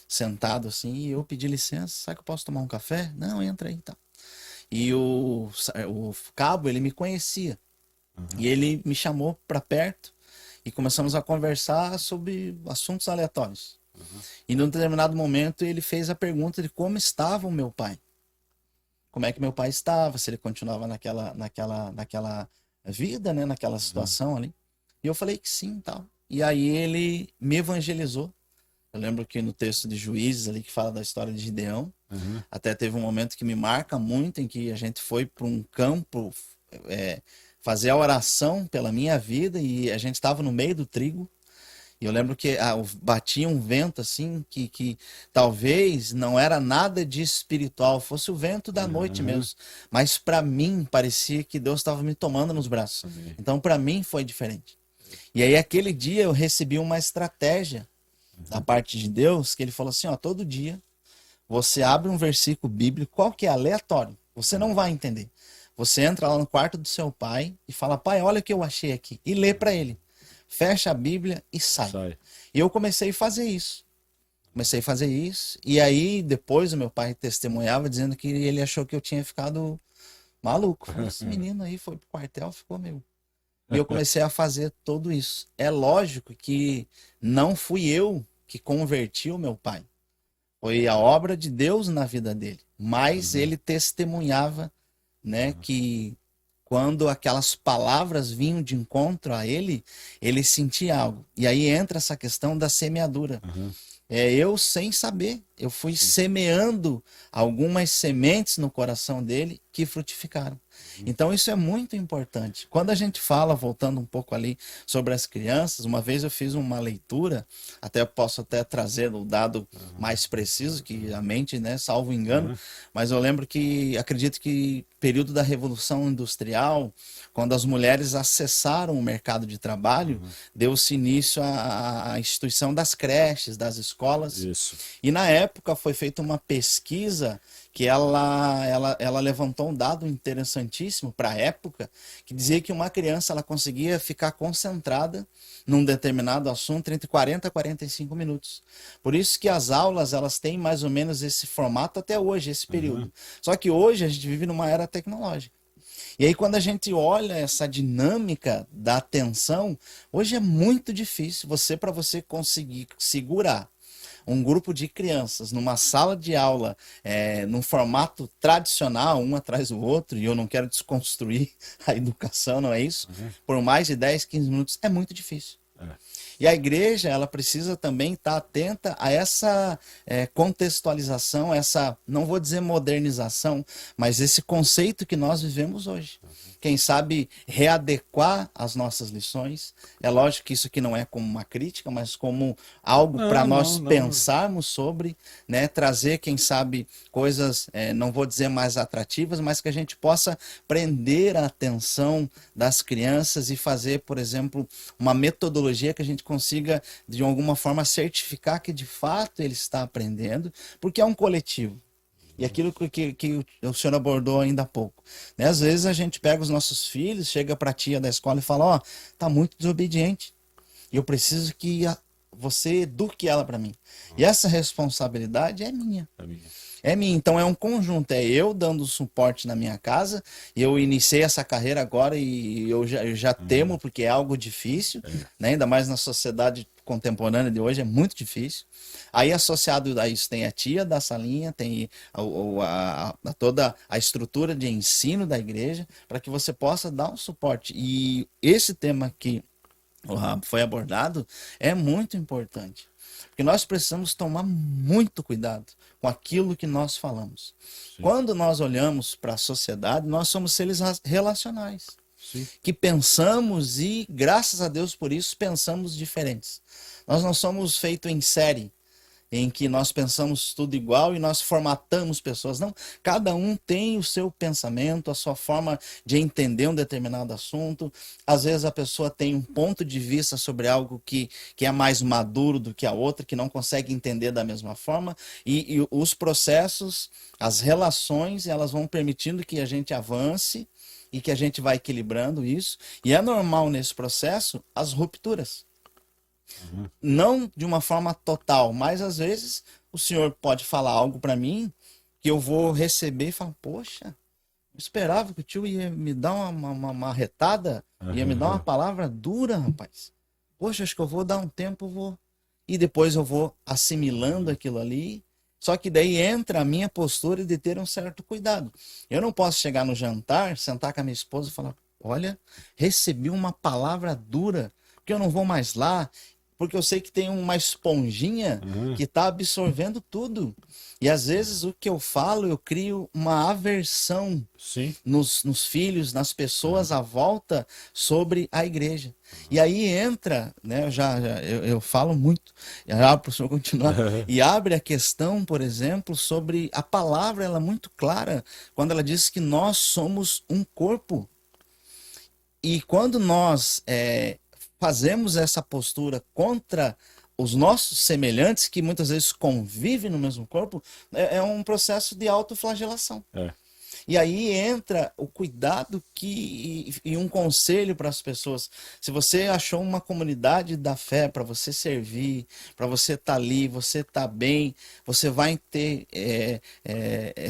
sentado assim, e eu pedi licença, sabe que eu posso tomar um café? Não, entra aí, tá. E o cabo, ele me conhecia, e ele me chamou para perto e começamos a conversar sobre assuntos aleatórios. E num determinado momento ele fez a pergunta de como estava o meu pai. Como é que meu pai estava, se ele continuava naquela vida, né, naquela situação ali. E eu falei que sim, tal. E aí ele me evangelizou. Eu lembro que no texto de Juízes ali que fala da história de Gideão, até teve um momento que me marca muito em que a gente foi para um campo fazer a oração pela minha vida e a gente estava no meio do trigo. E eu lembro que batia um vento assim, que talvez não era nada de espiritual, fosse o vento da noite mesmo. Mas para mim parecia que Deus estava me tomando nos braços. Então para mim foi diferente. E aí aquele dia eu recebi uma estratégia da parte de Deus, que ele falou assim, ó, todo dia você abre um versículo bíblico, qual que é aleatório, você não vai entender. Você entra lá no quarto do seu pai e fala, pai, olha o que eu achei aqui, e lê para ele. Fecha a Bíblia e sai. E eu comecei a fazer isso. E aí depois o meu pai testemunhava dizendo que ele achou que eu tinha ficado maluco. Falei, esse menino aí foi pro quartel, ficou meio... E eu comecei a fazer tudo isso. É lógico que não fui eu que converti o meu pai. Foi a obra de Deus na vida dele. Mas ele testemunhava, né, que quando aquelas palavras vinham de encontro a ele, ele sentia algo. E aí entra essa questão da semeadura. Eu sem saber, eu fui semeando algumas sementes no coração dele que frutificaram. Então isso é muito importante. Quando a gente fala, voltando um pouco ali sobre as crianças, uma vez eu fiz uma leitura, até posso até trazer o dado mais preciso, que a mente, né, salvo engano, mas eu lembro que, acredito que período da Revolução Industrial, quando as mulheres acessaram o mercado de trabalho, deu-se início à instituição das creches, das escolas. Isso. E na época foi feita uma pesquisa que ela levantou um dado interessantíssimo para a época, que dizia que uma criança ela conseguia ficar concentrada num determinado assunto entre 40 a 45 minutos. Por isso que as aulas elas têm mais ou menos esse formato até hoje, esse período. Só que hoje a gente vive numa era tecnológica. E aí quando a gente olha essa dinâmica da atenção, hoje é muito difícil para você conseguir segurar um grupo de crianças numa sala de aula, num formato tradicional, um atrás do outro, e eu não quero desconstruir a educação, não é isso? Por mais de 10, 15 minutos, é muito difícil. E a igreja, ela precisa também estar atenta a essa contextualização, essa, não vou dizer modernização, mas esse conceito que nós vivemos hoje. quem sabe, readequar as nossas lições. É lógico que isso aqui não é como uma crítica, mas como algo para nós pensarmos sobre, né? Trazer, quem sabe, coisas, não vou dizer mais atrativas, mas que a gente possa prender a atenção das crianças e fazer, por exemplo, uma metodologia que a gente consiga, de alguma forma, certificar que de fato ele está aprendendo, porque é um coletivo. E aquilo que o senhor abordou ainda há pouco, né? Às vezes a gente pega os nossos filhos, chega para a tia da escola e fala, ó, tá muito desobediente. E eu preciso que você eduque ela para mim. E essa responsabilidade é minha. É minha. Então é um conjunto. É eu dando suporte na minha casa. Eu iniciei essa carreira agora e eu já temo, porque é algo difícil, né? Ainda mais na sociedade contemporânea de hoje, é muito difícil. Aí, associado a isso, tem a tia da salinha, tem toda a estrutura de ensino da igreja, para que você possa dar um suporte. E esse tema que foi abordado é muito importante, porque nós precisamos tomar muito cuidado com aquilo que nós falamos. Sim. Quando nós olhamos para a sociedade, nós somos seres relacionais. Sim. Que pensamos e, graças a Deus por isso, pensamos diferentes. Nós não somos feitos em série, em que nós pensamos tudo igual e nós formatamos pessoas. Não, cada um tem o seu pensamento, a sua forma de entender um determinado assunto. Às vezes a pessoa tem um ponto de vista sobre algo que é mais maduro do que a outra, que não consegue entender da mesma forma. E os processos, as relações, elas vão permitindo que a gente avance e que a gente vai equilibrando isso. E é normal nesse processo as rupturas. Não de uma forma total, mas às vezes o senhor pode falar algo para mim que eu vou receber e falar, poxa, eu esperava que o tio ia me dar uma retada, ia me dar uma palavra dura, rapaz. Poxa, acho que eu vou dar um tempo, vou... E depois eu vou assimilando aquilo ali. Só que daí entra a minha postura de ter um certo cuidado. Eu não posso chegar no jantar, sentar com a minha esposa e falar, olha, recebi uma palavra dura, porque eu não vou mais lá, porque eu sei que tem uma esponjinha que está absorvendo tudo. E às vezes o que eu falo, eu crio uma aversão nos filhos, nas pessoas à volta sobre a igreja. E aí entra, né, eu falo muito, para o senhor continuar, e abre a questão, por exemplo, sobre a palavra, ela é muito clara, quando ela diz que nós somos um corpo. E quando nós fazemos essa postura contra os nossos semelhantes, que muitas vezes convivem no mesmo corpo, é um processo de autoflagelação. E aí entra o cuidado e um conselho para as pessoas. Se você achou uma comunidade da fé para você servir, para você estar ali, você estar bem, você vai ter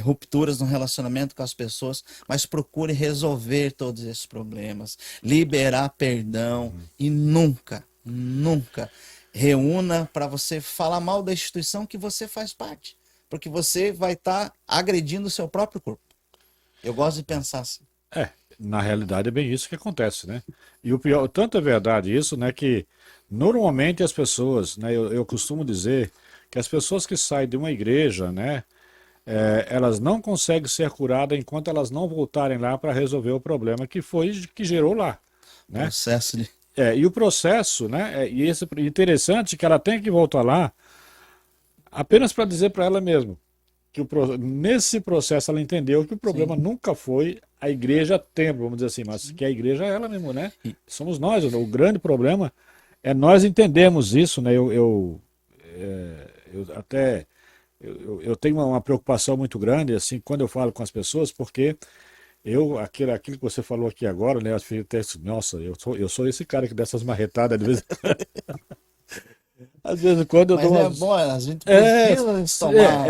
rupturas no relacionamento com as pessoas, mas procure resolver todos esses problemas, liberar perdão e nunca reúna para você falar mal da instituição que você faz parte, porque você vai estar agredindo o seu próprio corpo. Eu gosto de pensar assim. Na realidade é bem isso que acontece, né? E o pior, tanto é verdade isso, né, que normalmente as pessoas, né, eu costumo dizer que as pessoas que saem de uma igreja, né, elas não conseguem ser curadas enquanto elas não voltarem lá para resolver o problema que gerou lá, né? Processo de... E o processo, né, e esse interessante que ela tem que voltar lá apenas para dizer para ela mesma que nesse processo ela entendeu que o problema nunca foi a igreja templo, vamos dizer assim, mas que a igreja é ela mesmo, né? Somos nós, o grande problema é nós entendemos isso, né? Eu tenho uma preocupação muito grande, assim, quando eu falo com as pessoas, porque aquilo que você falou aqui agora, né? Nossa, eu sou esse cara que dá essas marretadas de vez em quando. Às vezes quando eu Mas dou bom, a gente precisa tomar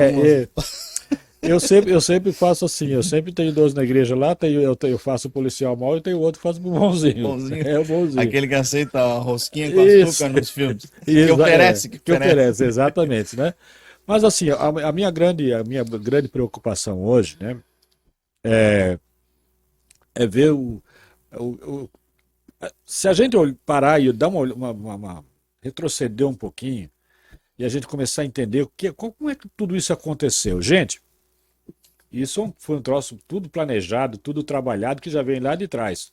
eu sempre faço assim, eu sempre tenho dois na igreja lá, eu faço o policial mal e tenho outro que faz o bonzinho. Bonzinho. O bonzinho. Aquele que aceita a rosquinha com açúcar nos filmes. Que oferece, exatamente, né? Mas assim, a minha grande preocupação hoje, né, é ver se a gente parar e dar retroceder um pouquinho e a gente começar a entender como é que tudo isso aconteceu. Gente, Isso foi um troço tudo planejado, tudo trabalhado, que já vem lá de trás.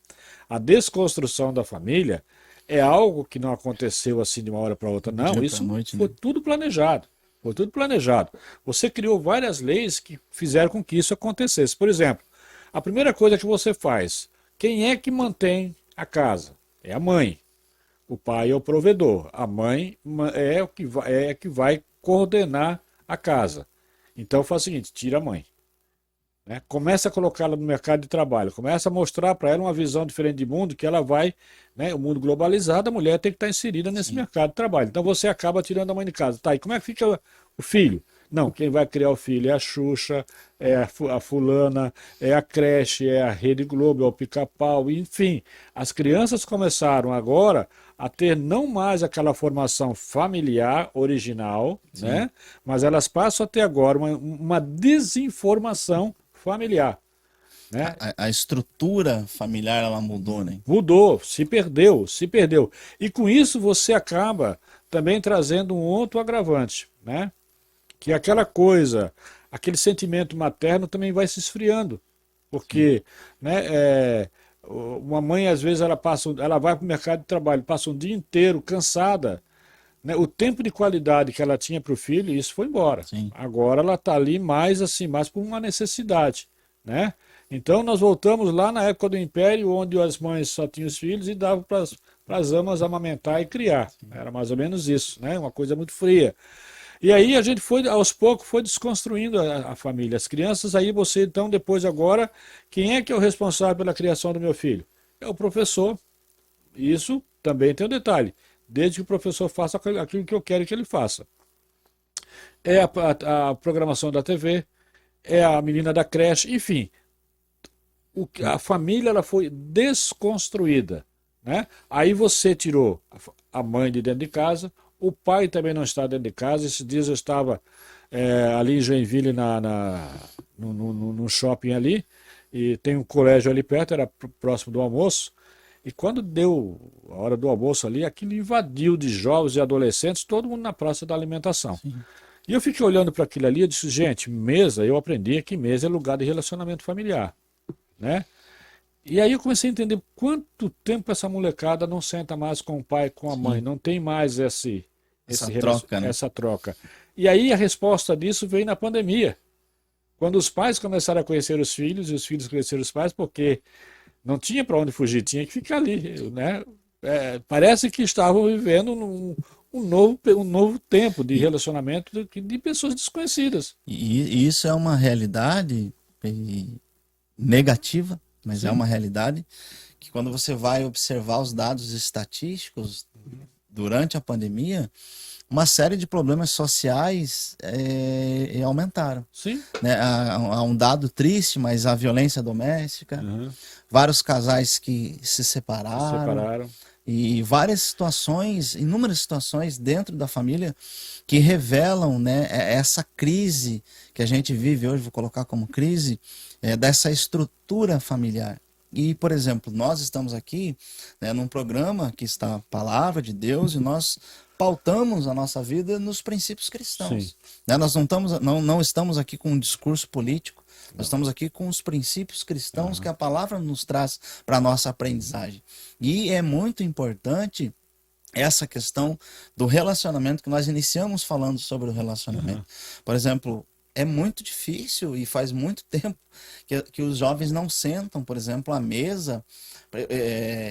A desconstrução da família é algo que não aconteceu assim de uma hora para outra, Do não. dia para Isso noite, foi né? tudo planejado. Foi tudo planejado. Você criou várias leis que fizeram com que isso acontecesse. Por exemplo, a primeira coisa que você faz, quem é que mantém a casa? É a mãe. O pai é o provedor. A mãe é que vai coordenar a casa. Então faz o seguinte, tira a mãe. Né? Começa a colocá-la no mercado de trabalho, começa a mostrar para ela uma visão diferente de mundo, que ela vai, né, o mundo globalizado, a mulher tem que estar inserida nesse Sim. mercado de trabalho. Então você acaba tirando a mãe de casa. Tá, e como é que fica o filho? Não, quem vai criar o filho é a Xuxa, é a fulana, é a creche, é a Rede Globo, é o Pica-Pau, enfim. As crianças começaram agora a ter não mais aquela formação familiar original, Sim. né? Mas elas passam a ter agora uma desinformação familiar, né? A estrutura familiar ela mudou, né? Mudou, se perdeu, se perdeu. E com isso você acaba também trazendo um outro agravante, né? Que aquela coisa, aquele sentimento materno também vai se esfriando, Sim. porque, né, uma mãe às vezes ela vai para o mercado de trabalho, passa um dia inteiro cansada, né? O tempo de qualidade que ela tinha para o filho, isso foi embora. Sim. Agora ela está ali mais assim, mais por uma necessidade, né? Então nós voltamos lá na época do Império, onde as mães só tinham os filhos e davam para as amas amamentar e criar. Era mais ou menos isso, né? Uma coisa muito fria. E aí a gente foi, aos poucos, foi desconstruindo a família. As crianças, aí você, então, depois agora, quem é que é o responsável pela criação do meu filho? É o professor. Isso também tem um detalhe. Desde que o professor faça aquilo que eu quero que ele faça. É a programação da TV, é a menina da creche, enfim. A família ela foi desconstruída, né? Aí você tirou a mãe de dentro de casa, o pai também não está dentro de casa. Esses dias eu estava ali em Joinville, no shopping ali, e tem um colégio ali perto, era próximo do almoço, e quando deu a hora do almoço ali, aquilo invadiu de jovens e adolescentes, todo mundo na praça da alimentação. Sim. E eu fiquei olhando para aquilo ali e disse, gente, mesa, eu aprendi que mesa é lugar de relacionamento familiar, né? E aí eu comecei a entender quanto tempo essa molecada não senta mais com o pai, com a mãe, Sim. não tem mais Essa troca, né? essa troca. E aí a resposta disso veio na pandemia, quando os pais começaram a conhecer os filhos e os filhos conheceram os pais, porque não tinha para onde fugir, tinha que ficar ali, né? Parece que estavam vivendo um novo tempo de E, relacionamento de pessoas desconhecidas. e isso é uma realidade negativa, mas é Sim, uma realidade que quando você vai observar os dados estatísticos durante a pandemia, uma série de problemas sociais aumentaram. sim. Né? Há um dado triste, mas a violência doméstica, Uhum. vários casais que se Se separaram separaram. e várias situações, inúmeras situações dentro da família que revelam, né, essa crise que a gente vive hoje, vou colocar como crise, dessa estrutura familiar. E, por exemplo, nós estamos aqui, né, num programa que está a palavra de Deus e nós pautamos a nossa vida nos princípios Sim. cristãos. Né? Nós não estamos aqui com um discurso político, nós Não. estamos aqui com os princípios cristãos que Uhum. a palavra nos traz para a nossa aprendizagem. E é muito importante essa questão do relacionamento que nós iniciamos falando sobre o relacionamento. Uhum. Por exemplo, é muito difícil e faz muito tempo que os jovens não sentam, por exemplo, à mesa.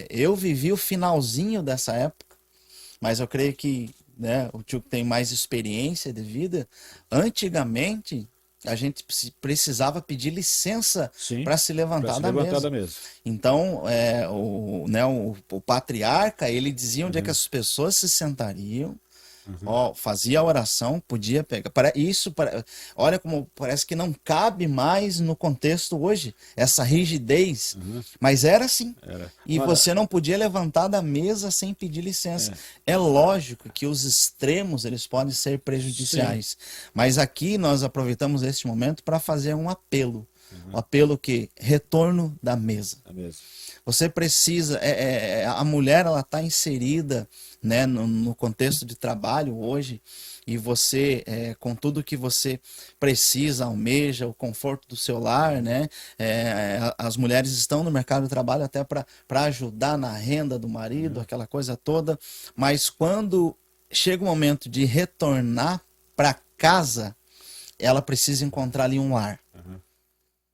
Eu vivi o finalzinho dessa época, mas eu creio que, né, o tio que tem mais experiência de vida, antigamente a gente precisava pedir licença Sim, para se para levantar se da levantar mesa. da mesa. Então, o patriarca, ele dizia onde é que Uhum. as pessoas se sentariam, Uhum. ó, fazia a oração, podia pegar. Olha como parece que não cabe mais no contexto hoje, essa rigidez. Uhum. Mas era assim. Era. E você não podia levantar da mesa sem pedir licença. É. É lógico que os extremos eles podem ser Sim. prejudiciais. Mas aqui nós aproveitamos este momento para fazer um apelo. O apelo que? Retorno da mesa. É mesmo. Você precisa, a mulher ela está inserida, né, no contexto de trabalho hoje, e você, com tudo que você precisa, almeja, o conforto do seu lar, né, as mulheres estão no mercado de trabalho até para ajudar na renda do marido, aquela coisa toda, mas quando chega o momento de retornar para casa, ela precisa encontrar ali um lar.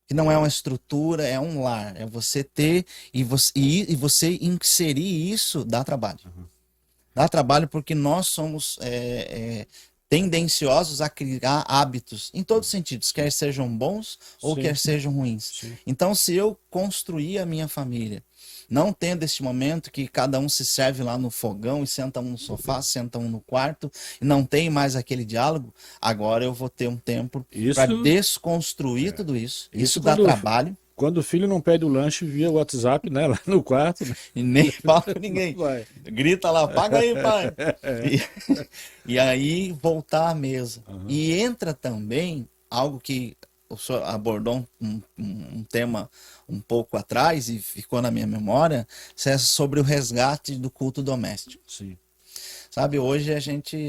Que não é uma estrutura, é um lar. É você ter e você inserir isso dá trabalho. Dá trabalho porque nós somos tendenciosos a criar hábitos em todos os sentidos, quer sejam bons ou quer sejam ruins. Sim. Então, se eu construir a minha família, não tendo este momento que cada um se serve lá no fogão e senta um no sofá, senta um no quarto, e não tem mais aquele diálogo, agora eu vou ter um tempo para desconstruir tudo isso. Isso dá trabalho. Quando o filho não pede o lanche via WhatsApp, né, lá no quarto. Né? E nem fala com ninguém. Grita lá, paga aí, pai. E aí voltar à mesa. E entra também algo que o senhor abordou um tema um pouco atrás e ficou na minha memória, sobre o resgate do culto doméstico. Sim. Sabe, hoje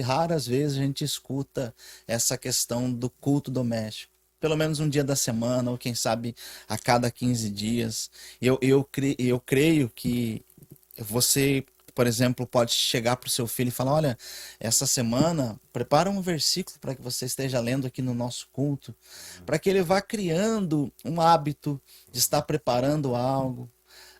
raras vezes a gente escuta essa questão do culto doméstico. Pelo menos um dia da semana, ou quem sabe a cada 15 dias. Eu creio que você, por exemplo, pode chegar para o seu filho e falar, olha, essa semana, prepara um versículo para que você esteja lendo aqui no nosso culto, para que ele vá criando um hábito de estar preparando algo.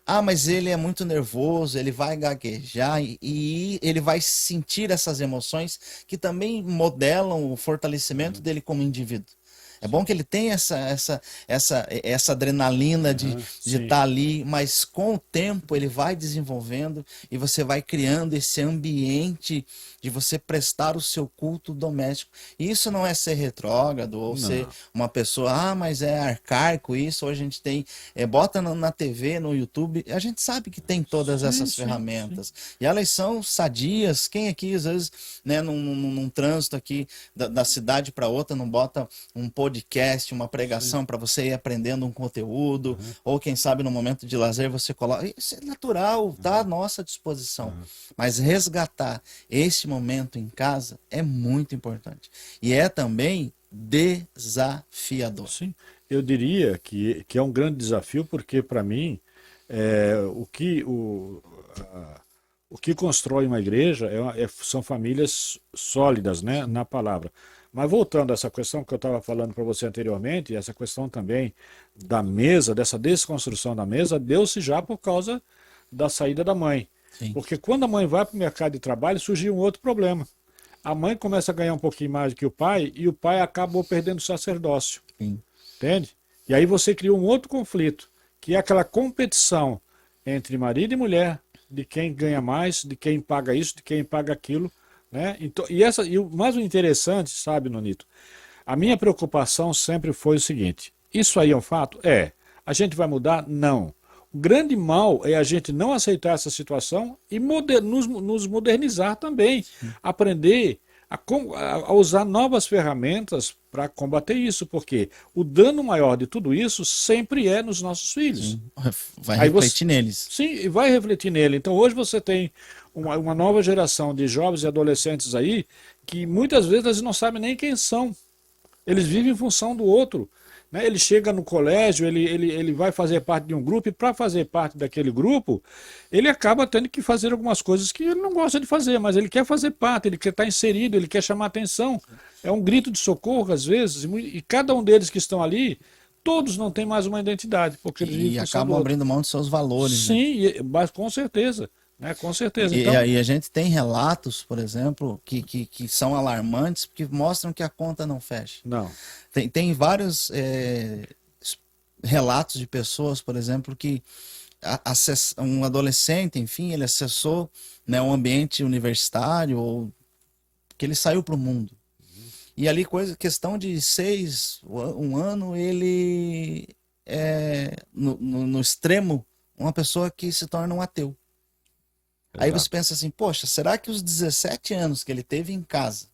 Ah, mas ele é muito nervoso, ele vai gaguejar e ele vai sentir essas emoções que também modelam o fortalecimento dele como indivíduo. É bom que ele tenha essa adrenalina de estar ali, mas com o tempo ele vai desenvolvendo e você vai criando esse ambiente de você prestar o seu culto doméstico. E isso não é ser retrógrado ou ser uma pessoa, mas é arcaico isso. Hoje a gente tem, bota na TV, no YouTube, a gente sabe que tem todas essas ferramentas. E elas são sadias. Quem aqui, às vezes, né, num trânsito aqui da cidade para outra, não bota um podcast, uma pregação para você ir aprendendo um conteúdo, ou quem sabe no momento de lazer você coloca. Isso é natural, tá à nossa disposição. Mas resgatar esse momento em casa é muito importante. E é também desafiador. Sim, eu diria que é um grande desafio, porque para mim, o que constrói uma igreja são famílias sólidas, né, na palavra. Mas voltando a essa questão que eu estava falando para você anteriormente, essa questão também da mesa, dessa desconstrução da mesa, deu-se já por causa da saída da mãe. Sim. Porque quando a mãe vai para o mercado de trabalho, surgiu um outro problema. A mãe começa a ganhar um pouquinho mais do que o pai, e o pai acabou perdendo o sacerdócio. Sim. Entende? E aí você criou um outro conflito, que é aquela competição entre marido e mulher, de quem ganha mais, de quem paga isso, de quem paga aquilo. Né? Então, e o mais interessante, sabe, Nonito, a minha preocupação sempre foi o seguinte: isso aí é um fato? É. A gente vai mudar? Não. O grande mal é a gente não aceitar essa situação e nos modernizar também. Aprender a usar novas ferramentas para combater isso, porque o dano maior de tudo isso sempre é nos nossos filhos. Sim. Vai refletir neles. Sim, e vai refletir nele. Então hoje você tem uma nova geração de jovens e adolescentes aí que muitas vezes eles não sabem nem quem são. Eles vivem em função do outro. Né? Ele chega no colégio, ele vai fazer parte de um grupo, e para fazer parte daquele grupo, ele acaba tendo que fazer algumas coisas que ele não gosta de fazer, mas ele quer fazer parte, ele quer estar inserido, ele quer chamar atenção. É um grito de socorro, às vezes, e cada um deles que estão ali, todos não têm mais uma identidade. Porque eles E acabam abrindo mão de seus valores. Sim, né? Mas com certeza. Com certeza. E aí a gente tem relatos, por exemplo, que são alarmantes, porque mostram que a conta não fecha. Não. Tem vários relatos de pessoas, por exemplo, que um adolescente, enfim, ele acessou, né, um ambiente universitário, ou que ele saiu para o mundo. E ali, questão de um ano, ele no extremo, uma pessoa que se torna um ateu. Aí você pensa assim, poxa, será que os 17 anos que ele teve em casa,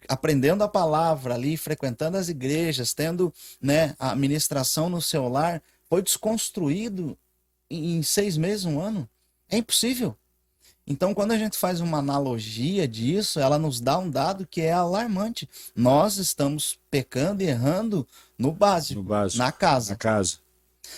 aprendendo a palavra ali, frequentando as igrejas, tendo, né, a ministração no seu lar, foi desconstruído em 6 meses, 1 ano. É impossível. Então, quando a gente faz uma analogia disso, ela nos dá um dado que é alarmante. Nós estamos pecando e errando no No básico, básico, na na casa. casa.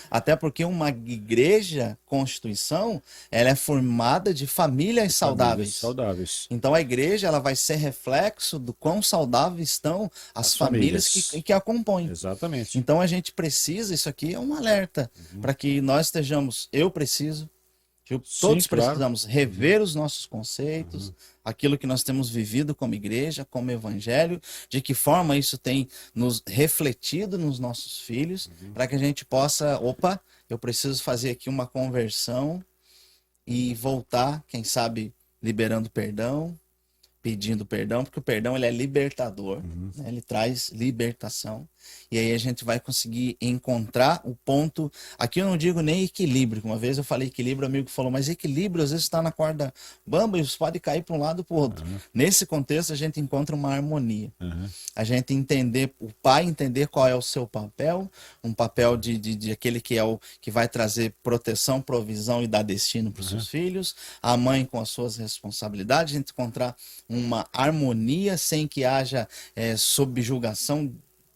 Até porque uma igreja, constituição, ela é formada de famílias Famílias saudáveis. saudáveis. Então a igreja ela vai ser reflexo do quão saudáveis estão as As famílias famílias. que a compõem. Exatamente. Então a gente precisa, isso aqui é um alerta, para que nós estejamos, eu preciso, Sim, todos claro. precisamos rever os nossos conceitos, aquilo que nós temos vivido como igreja, como evangelho, de que forma isso tem nos refletido nos nossos filhos, para que a gente possa, opa, eu preciso fazer aqui uma conversão e voltar, quem sabe, liberando perdão, pedindo perdão, porque o perdão ele é libertador, né? Ele traz libertação. E aí a gente vai conseguir encontrar o ponto. Aqui eu não digo nem equilíbrio. Uma vez eu falei equilíbrio, o amigo falou, mas equilíbrio às vezes está na corda bamba e você pode cair para um lado para o outro. Nesse contexto a gente encontra uma harmonia. A gente entender, o pai entender qual é o seu papel, um papel de aquele que é o que vai trazer proteção, provisão e dar destino para os seus filhos, a mãe com as suas responsabilidades, a gente encontrar uma harmonia sem que haja subjugação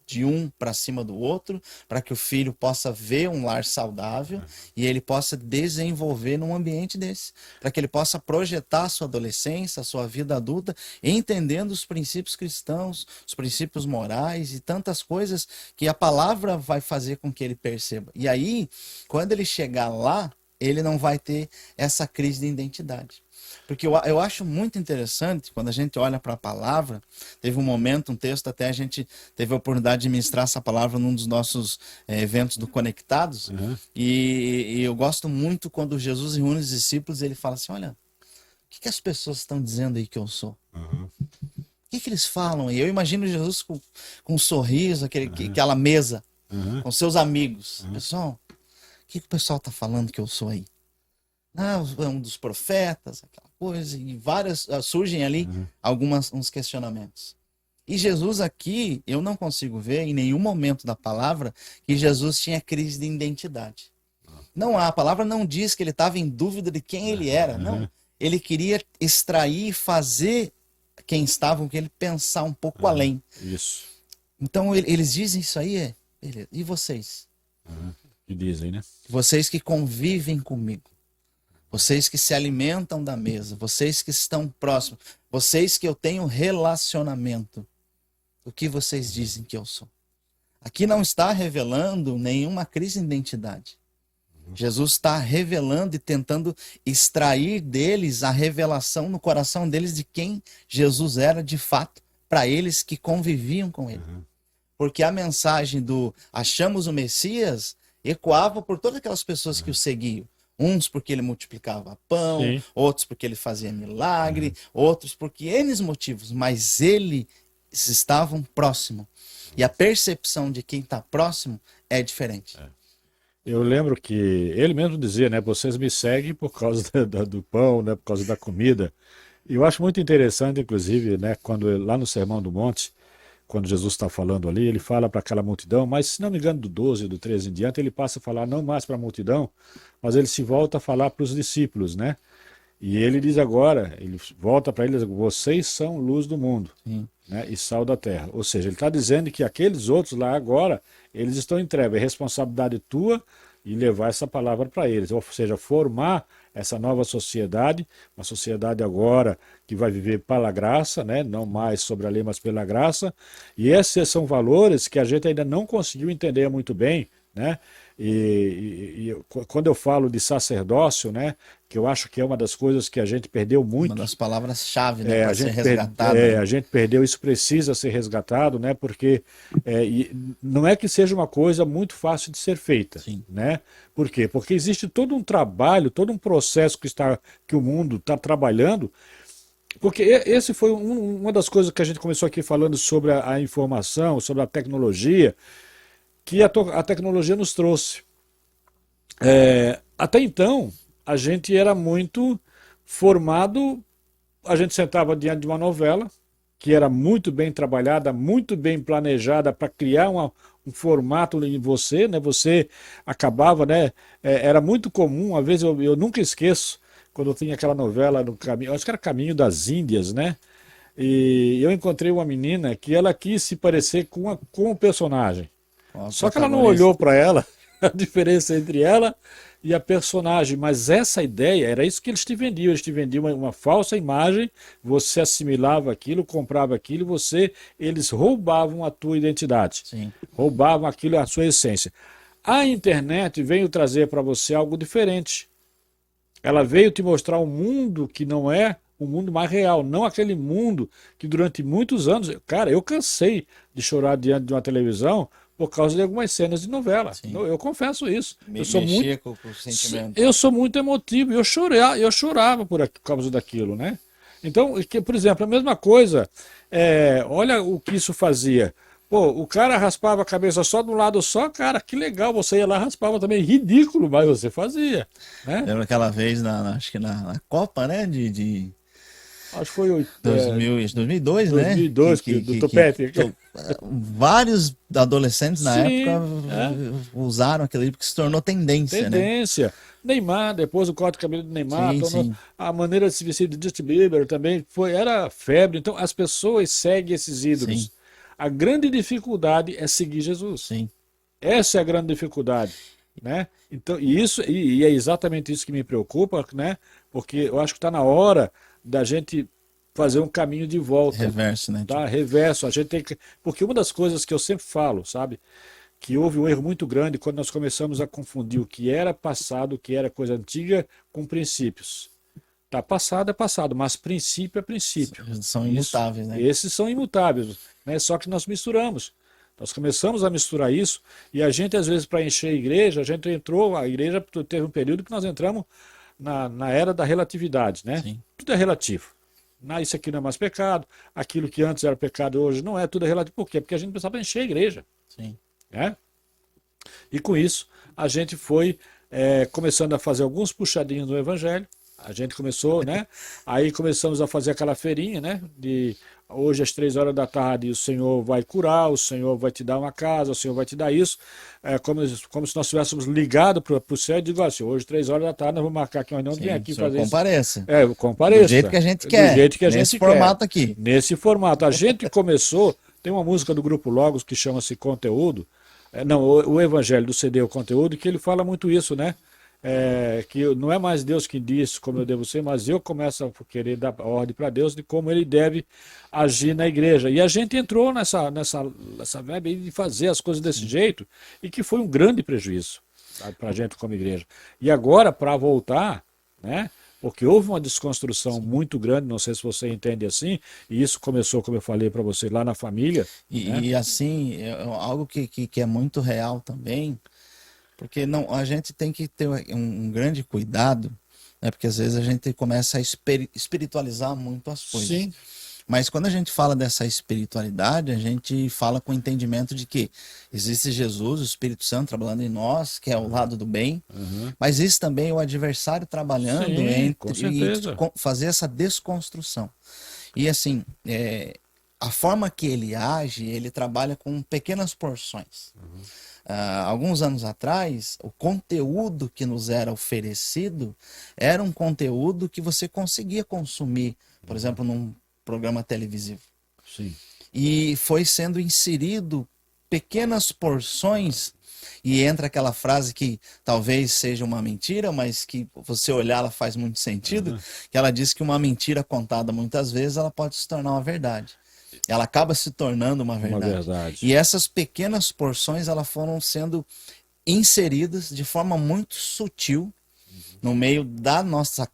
de um para cima do outro, para que o filho possa ver um lar saudável e ele possa desenvolver num ambiente desse, para que ele possa projetar a sua adolescência, a sua vida adulta, entendendo os princípios cristãos, os princípios morais e tantas coisas que a palavra vai fazer com que ele perceba. E aí, quando ele chegar lá, ele não vai ter essa crise de identidade. Porque eu acho muito interessante, quando a gente olha para a palavra, teve um momento, um texto, até a gente teve a oportunidade de ministrar essa palavra num dos nossos eventos do Conectados, e eu gosto muito quando Jesus reúne os discípulos e ele fala assim, olha, o que as pessoas estão dizendo aí que eu sou? O que eles falam? E eu imagino Jesus com um sorriso, aquela mesa, com seus amigos. Pessoal, o que o pessoal está falando que eu sou aí? Ah, é um dos profetas, aquela coisa, e várias surgem ali uns questionamentos. E Jesus aqui, eu não consigo ver em nenhum momento da palavra que Jesus tinha crise de identidade. Não há, a palavra não diz que ele estava em dúvida de quem ele era, não. Ele queria extrair e fazer quem estava, que ele pensar um pouco além. Isso. Então eles dizem isso aí, beleza. E vocês? Que dizem, né? Vocês que convivem comigo. Vocês que se alimentam da mesa, vocês que estão próximos, vocês que eu tenho relacionamento, o que vocês dizem que eu sou? Aqui não está revelando nenhuma crise de identidade. Jesus está revelando e tentando extrair deles a revelação no coração deles de quem Jesus era de fato, para eles que conviviam com ele. Porque a mensagem do achamos o Messias ecoava por todas aquelas pessoas que o seguiam. Uns porque ele multiplicava pão, Sim. outros porque ele fazia milagre, outros porque N motivos, mas eles estavam próximos. E a percepção de quem está próximo é diferente. Eu lembro que ele mesmo dizia, né? Vocês me seguem por causa do pão, né? Por causa da comida. E eu acho muito interessante, inclusive, né? Quando lá no Sermão do Monte, quando Jesus está falando ali, ele fala para aquela multidão, mas se não me engano do 12, do 13 em diante, ele passa a falar não mais para a multidão, mas ele se volta a falar para os discípulos, né? E ele diz agora, ele volta para eles, vocês são luz do mundo, né? E sal da terra. Ou seja, ele está dizendo que aqueles outros lá agora, eles estão em treva, é responsabilidade tua e levar essa palavra para eles, ou seja, formar essa nova sociedade, uma sociedade agora que vai viver pela graça, né? Não mais sobre a lei, mas pela graça, e esses são valores que a gente ainda não conseguiu entender muito bem, né? Quando eu falo de sacerdócio, né, que eu acho que é uma das coisas que a gente perdeu muito. Uma das palavras-chave, né, para ser resgatado. A gente perdeu, isso precisa ser resgatado, né, porque não é que seja uma coisa muito fácil de ser feita. Sim. Né? Por quê? Porque existe todo um trabalho, todo um processo que o mundo está trabalhando. Porque esse foi uma das coisas que a gente começou aqui falando sobre a informação, sobre a tecnologia, que a tecnologia nos trouxe. Até então, a gente era muito formado, a gente sentava diante de uma novela, que era muito bem trabalhada, muito bem planejada para criar um formato em você, né? Você acabava, né? Era muito comum, às vezes eu nunca esqueço, quando eu tinha aquela novela no caminho, acho que era Caminho das Índias, né? E eu encontrei uma menina que ela quis se parecer com o personagem. Com a Só que ela não olhou protagonista. para ela, a diferença entre ela e a personagem. Mas essa ideia, era isso que eles te vendiam. Eles te vendiam uma falsa imagem, você assimilava aquilo, comprava aquilo, eles roubavam a tua identidade. Sim. Roubavam aquilo, a sua essência. A internet veio trazer para você algo diferente. Ela veio te mostrar um mundo que não é um mundo mais real, não aquele mundo que durante muitos anos, cara, eu cansei de chorar diante de uma televisão por causa de algumas cenas de novela. Sim. Eu confesso isso. Mexia com o sentimento. Eu sou muito emotivo, eu chorava por causa daquilo, né? Então, por exemplo, a mesma coisa, olha o que isso fazia. Pô, o cara raspava a cabeça só de um lado só, cara, que legal, você ia lá e raspava também, ridículo, mas você fazia, né? Lembra aquela vez, acho que na Copa, né? De Acho que foi 2002, né? 2002, do Topete. Vários adolescentes na Sim, época usaram aquele livro que se tornou tendência, né? Tendência. Neymar, depois o corte de cabelo do Neymar, Sim, tornou sim. a maneira de se vestir de Justin Bieber também era febre. Então as pessoas seguem esses ídolos. Sim. A grande dificuldade é seguir Jesus. Sim. Essa é a grande dificuldade, né? Então, e é exatamente isso que me preocupa, né? Porque eu acho que está na hora da gente fazer um caminho de volta, Reverso, né? tá? Reverso. A gente tem que, porque uma das coisas que eu sempre falo, sabe? Que houve um erro muito grande quando nós começamos a confundir o que era passado, o que era coisa antiga, com princípios. Tá, passado é passado, mas princípio é princípio. São imutáveis, né? Esses são imutáveis, né? Só que nós misturamos. Nós começamos a misturar isso e a gente, às vezes, para encher a gente entrou, a igreja teve um período que nós entramos na era da relatividade, né? Sim. Tudo é relativo. Isso aqui não é mais pecado, aquilo que antes era pecado hoje não é, tudo é relativo. Por quê? Porque a gente precisava encher a igreja. Sim. Né? E com isso, a gente foi começando a fazer alguns puxadinhos no Evangelho. A gente começou, né? Aí começamos a fazer aquela feirinha, né? De hoje às 3 horas da tarde o Senhor vai curar, o Senhor vai te dar uma casa, o Senhor vai te dar isso. Como se nós tivéssemos ligado para o céu e digo assim, hoje 3 horas da tarde nós vamos marcar que nós não vem aqui fazer compareça. isso. Compareça. Do jeito que a gente quer. Do jeito que a gente Nesse quer. formato aqui. Nesse formato. A gente começou, tem uma música do Grupo Logos que chama-se Conteúdo, não, o Evangelho do CD, o Conteúdo, que ele fala muito isso, né? Que não é mais Deus quem diz como eu devo ser, mas eu começo a querer dar ordem para Deus de como ele deve agir na igreja. E a gente entrou nessa vibe de fazer as coisas desse jeito, e que foi um grande prejuízo para a gente como igreja. E agora, para voltar, né? Porque houve uma desconstrução muito grande, não sei se você entende assim, e isso começou, como eu falei para você, lá na família. Né? E assim, algo que é muito real também, porque a gente tem que ter um grande cuidado, né? Porque às vezes a gente começa a espiritualizar muito as coisas. Sim. Mas quando a gente fala dessa espiritualidade, a gente fala com o entendimento de que existe Jesus, o Espírito Santo trabalhando em nós, que é o lado do bem, mas existe também o adversário trabalhando com certeza. fazer essa desconstrução. E assim, a forma que ele age, ele trabalha com pequenas porções. Alguns anos atrás, o conteúdo que nos era oferecido era um conteúdo que você conseguia consumir, por exemplo, num programa televisivo. Sim. E foi sendo inserido pequenas porções, e entra aquela frase que talvez seja uma mentira, mas que você olhar ela faz muito sentido, que ela diz que uma mentira contada muitas vezes ela pode se tornar uma verdade. Ela acaba se tornando uma verdade. E essas pequenas porções elas foram sendo inseridas de forma muito sutil no meio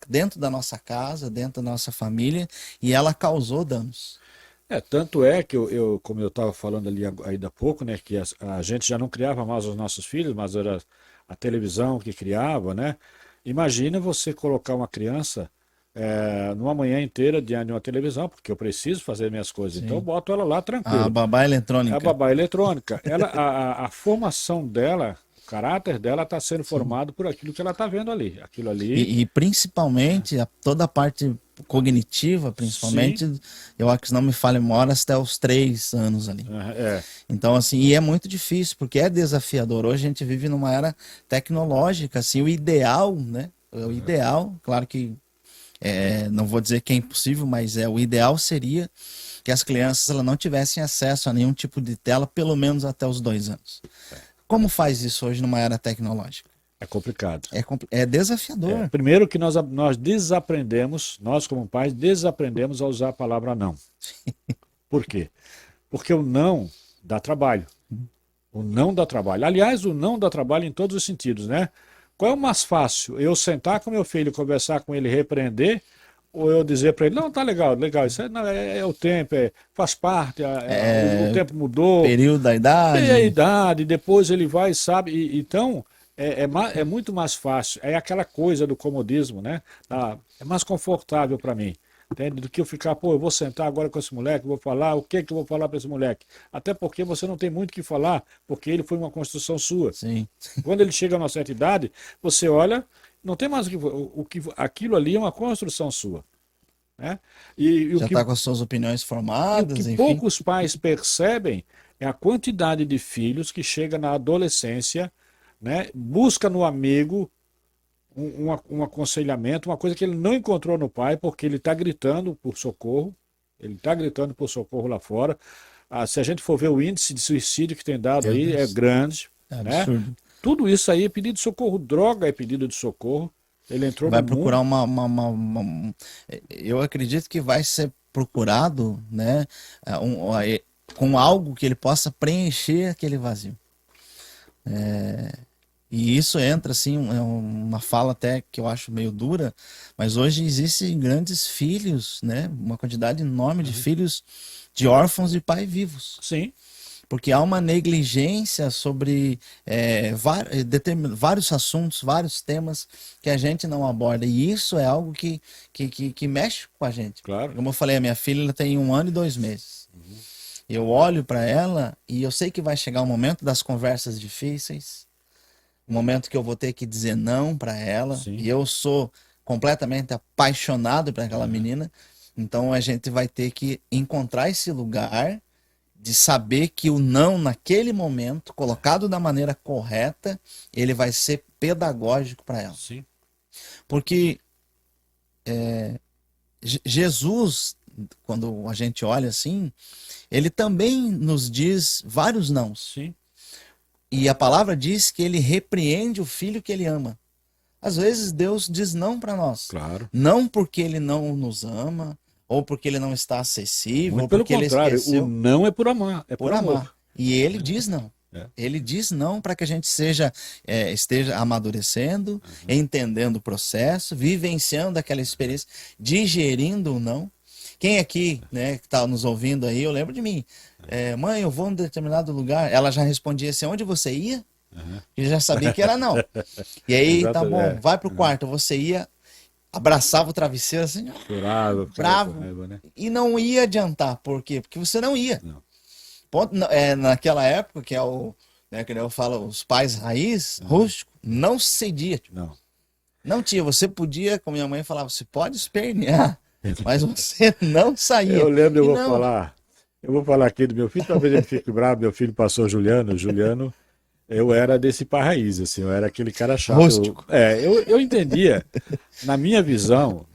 dentro da nossa casa, dentro da nossa família, e ela causou danos. Tanto é que como eu estava falando ali ainda há pouco, né, que a gente já não criava mais os nossos filhos, mas era a televisão que criava, né? Imagina você colocar uma criança numa manhã inteira diante de uma televisão, porque eu preciso fazer minhas coisas, então eu boto ela lá tranquilo. A babá eletrônica. A babá eletrônica. A formação dela caráter dela está sendo formado por aquilo que ela está vendo ali. Aquilo ali. E principalmente, toda a parte cognitiva, principalmente, eu acho que se não me falha a memória, até os 3 anos ali. Então, assim, e é muito difícil, porque é desafiador. Hoje a gente vive numa era tecnológica, assim, o ideal, né? O ideal, claro que não vou dizer que é impossível, mas o ideal seria que as crianças elas não tivessem acesso a nenhum tipo de tela, pelo menos até os 2 anos. Como faz isso hoje numa era tecnológica? É complicado. É desafiador. Primeiro que nós desaprendemos, nós como pais, desaprendemos a usar a palavra não. Por quê? Porque o não dá trabalho. O não dá trabalho. Aliás, o não dá trabalho em todos os sentidos, né? Qual é o mais fácil? Eu sentar com meu filho, conversar com ele, repreender, ou eu dizer para ele, não, tá legal, legal, isso é o tempo, faz parte, o tempo mudou. Período da idade. É a idade, depois ele vai e sabe. Então, é muito mais fácil. É aquela coisa do comodismo, né? É mais confortável para mim. Entende? Do que eu ficar, eu vou sentar agora com esse moleque, vou falar, o que eu vou falar para esse moleque? Até porque você não tem muito o que falar, porque ele foi uma construção sua. Sim. Quando ele chega a uma certa idade, você olha, não tem mais aquilo ali é uma construção sua. Né? Já está com as suas opiniões formadas, o que enfim. poucos pais percebem é a quantidade de filhos que chega na adolescência, né, busca no amigo um aconselhamento, uma coisa que ele não encontrou no pai, porque ele está gritando por socorro, lá fora. Se a gente for ver o índice de suicídio que tem dado aí, é grande. É absurdo. Né? Tudo isso aí é pedido de socorro, droga é pedido de socorro. Ele entrou vai no procurar mundo. Eu acredito que vai ser procurado, né, com algo que ele possa preencher aquele vazio. E isso entra, assim, uma fala até que eu acho meio dura, mas hoje existem grandes filhos, né? Uma quantidade enorme de filhos de órfãos de pai vivos. Sim. Porque há uma negligência sobre vários assuntos, vários temas que a gente não aborda. E isso é algo que mexe com a gente. Claro. Como eu falei, a minha filha ela tem 1 ano e 2 meses. Eu olho para ela e eu sei que vai chegar o momento das conversas difíceis, o momento que eu vou ter que dizer não para ela. Sim. E eu sou completamente apaixonado por aquela menina. Então a gente vai ter que encontrar esse lugar de saber que o não naquele momento, colocado da maneira correta, ele vai ser pedagógico para ela. Sim. Porque Jesus, quando a gente olha assim, ele também nos diz vários nãos. Sim. E a palavra diz que ele repreende o filho que ele ama. Às vezes Deus diz não para nós. Claro. Não porque ele não nos ama, ou porque ele não está acessível, ou pelo porque contrário, ele esqueceu. o não é por amar, é por amor. amar. E ele diz não. Ele diz não para que a gente esteja amadurecendo, entendendo o processo, vivenciando aquela experiência, digerindo o não. Quem aqui, né, que está nos ouvindo aí, eu lembro de mim. Mãe, eu vou em determinado lugar. Ela já respondia assim, onde você ia? E já sabia que era não. E aí, tá bom, vai pro quarto. Você ia, abraçava o travesseiro assim, chorava, bravo. Raiva, né? E não ia adiantar. Por quê? Porque você não ia. Não. Ponto, naquela época, que é que eu falo, os pais raiz, rústico, não cedia. Não tinha. Você podia, como minha mãe falava, você pode espernear, mas você não saía. Eu lembro, eu vou falar aqui do meu filho, talvez ele fique bravo, meu filho passou Juliano, eu era desse pai raiz, assim, eu era aquele cara chato. Rústico. Eu entendia, na minha visão,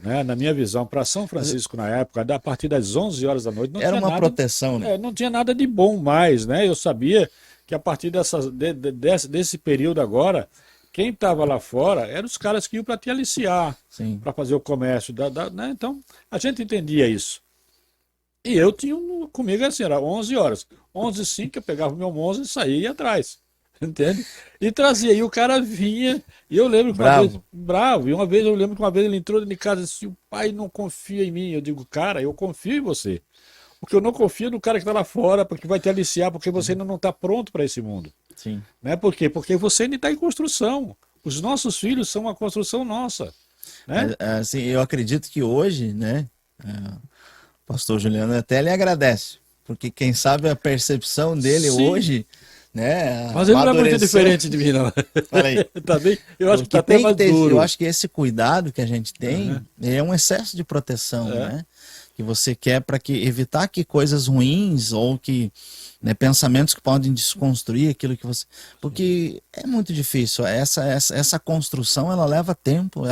para São Francisco na época, a partir das 11 horas da noite, não era tinha uma nada, proteção, né? Não tinha nada de bom mais, né? Eu sabia que a partir desse período agora, quem estava lá fora eram os caras que iam para te aliciar, para fazer o comércio, né? Então, a gente entendia isso. E eu tinha comigo assim, era 11 horas. 11h05 eu pegava o meu Monza e saía e ia atrás. Entende? E trazia. E o cara vinha. E eu lembro que bravo. E eu lembro que uma vez ele entrou dentro de casa e disse: o pai não confia em mim. Eu digo, cara, eu confio em você. Porque eu não confio no cara que está lá fora, porque vai te aliciar, porque você ainda não está pronto para esse mundo. Sim. Né? Por quê? Porque você ainda está em construção. Os nossos filhos são uma construção nossa. Né? Assim, eu acredito que hoje, né? O pastor Juliano até lhe agradece. Porque quem sabe a percepção dele hoje né, Mas ele não é muito amadureceu. diferente de mim, não. Olha aí. Tá bem? Eu acho que Porque tá até tem mais que ter, duro. eu acho que esse cuidado que a gente tem Aham. é um excesso de proteção, É. né? Que você quer para que evitar que coisas ruins ou que, né, pensamentos que podem desconstruir aquilo que você, porque é muito difícil. Essa construção ela leva tempo.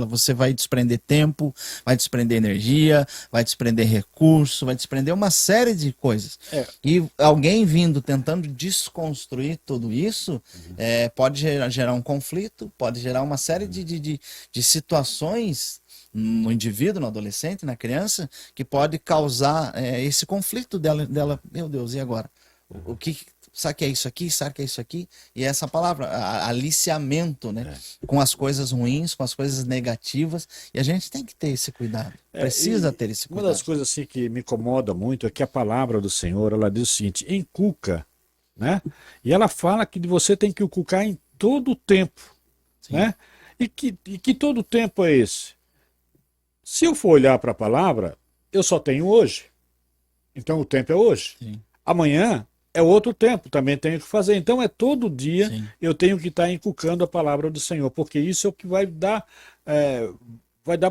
Você vai desprender tempo, vai desprender energia, vai desprender recurso, vai desprender uma série de coisas. É. E alguém vindo tentando desconstruir tudo isso pode gerar um conflito, pode gerar uma série de situações no indivíduo, no adolescente, na criança, que pode causar esse conflito dela, meu Deus, e agora? O que, será que é isso aqui? Será que é isso aqui? E essa palavra, aliciamento, né? Com as coisas ruins, com as coisas negativas, e a gente tem que ter esse cuidado, precisa E ter esse uma cuidado. das coisas assim que me incomoda muito é que a palavra do Senhor, ela diz o seguinte, inculca, né? E ela fala que você tem que inculcar em todo o tempo, Sim. né? E que todo o tempo é esse? Se eu for olhar para a palavra, eu só tenho hoje. Então o tempo é hoje. Sim. Amanhã é outro tempo, também tenho que fazer. Então é todo dia Sim. eu tenho que estar inculcando a palavra do Senhor, porque isso é o que vai dar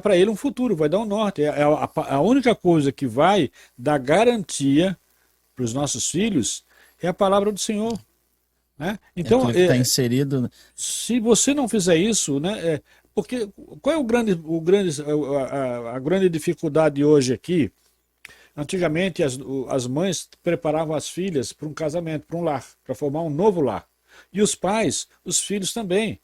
para ele um futuro, vai dar um norte. É a única coisa que vai dar garantia para os nossos filhos é a palavra do Senhor. Né? Então, Aquilo que está inserido. se você não fizer isso, né, porque qual é a grande dificuldade hoje aqui? Antigamente as mães preparavam as filhas para um casamento, para um lar, para formar um novo lar. E os pais, os filhos também.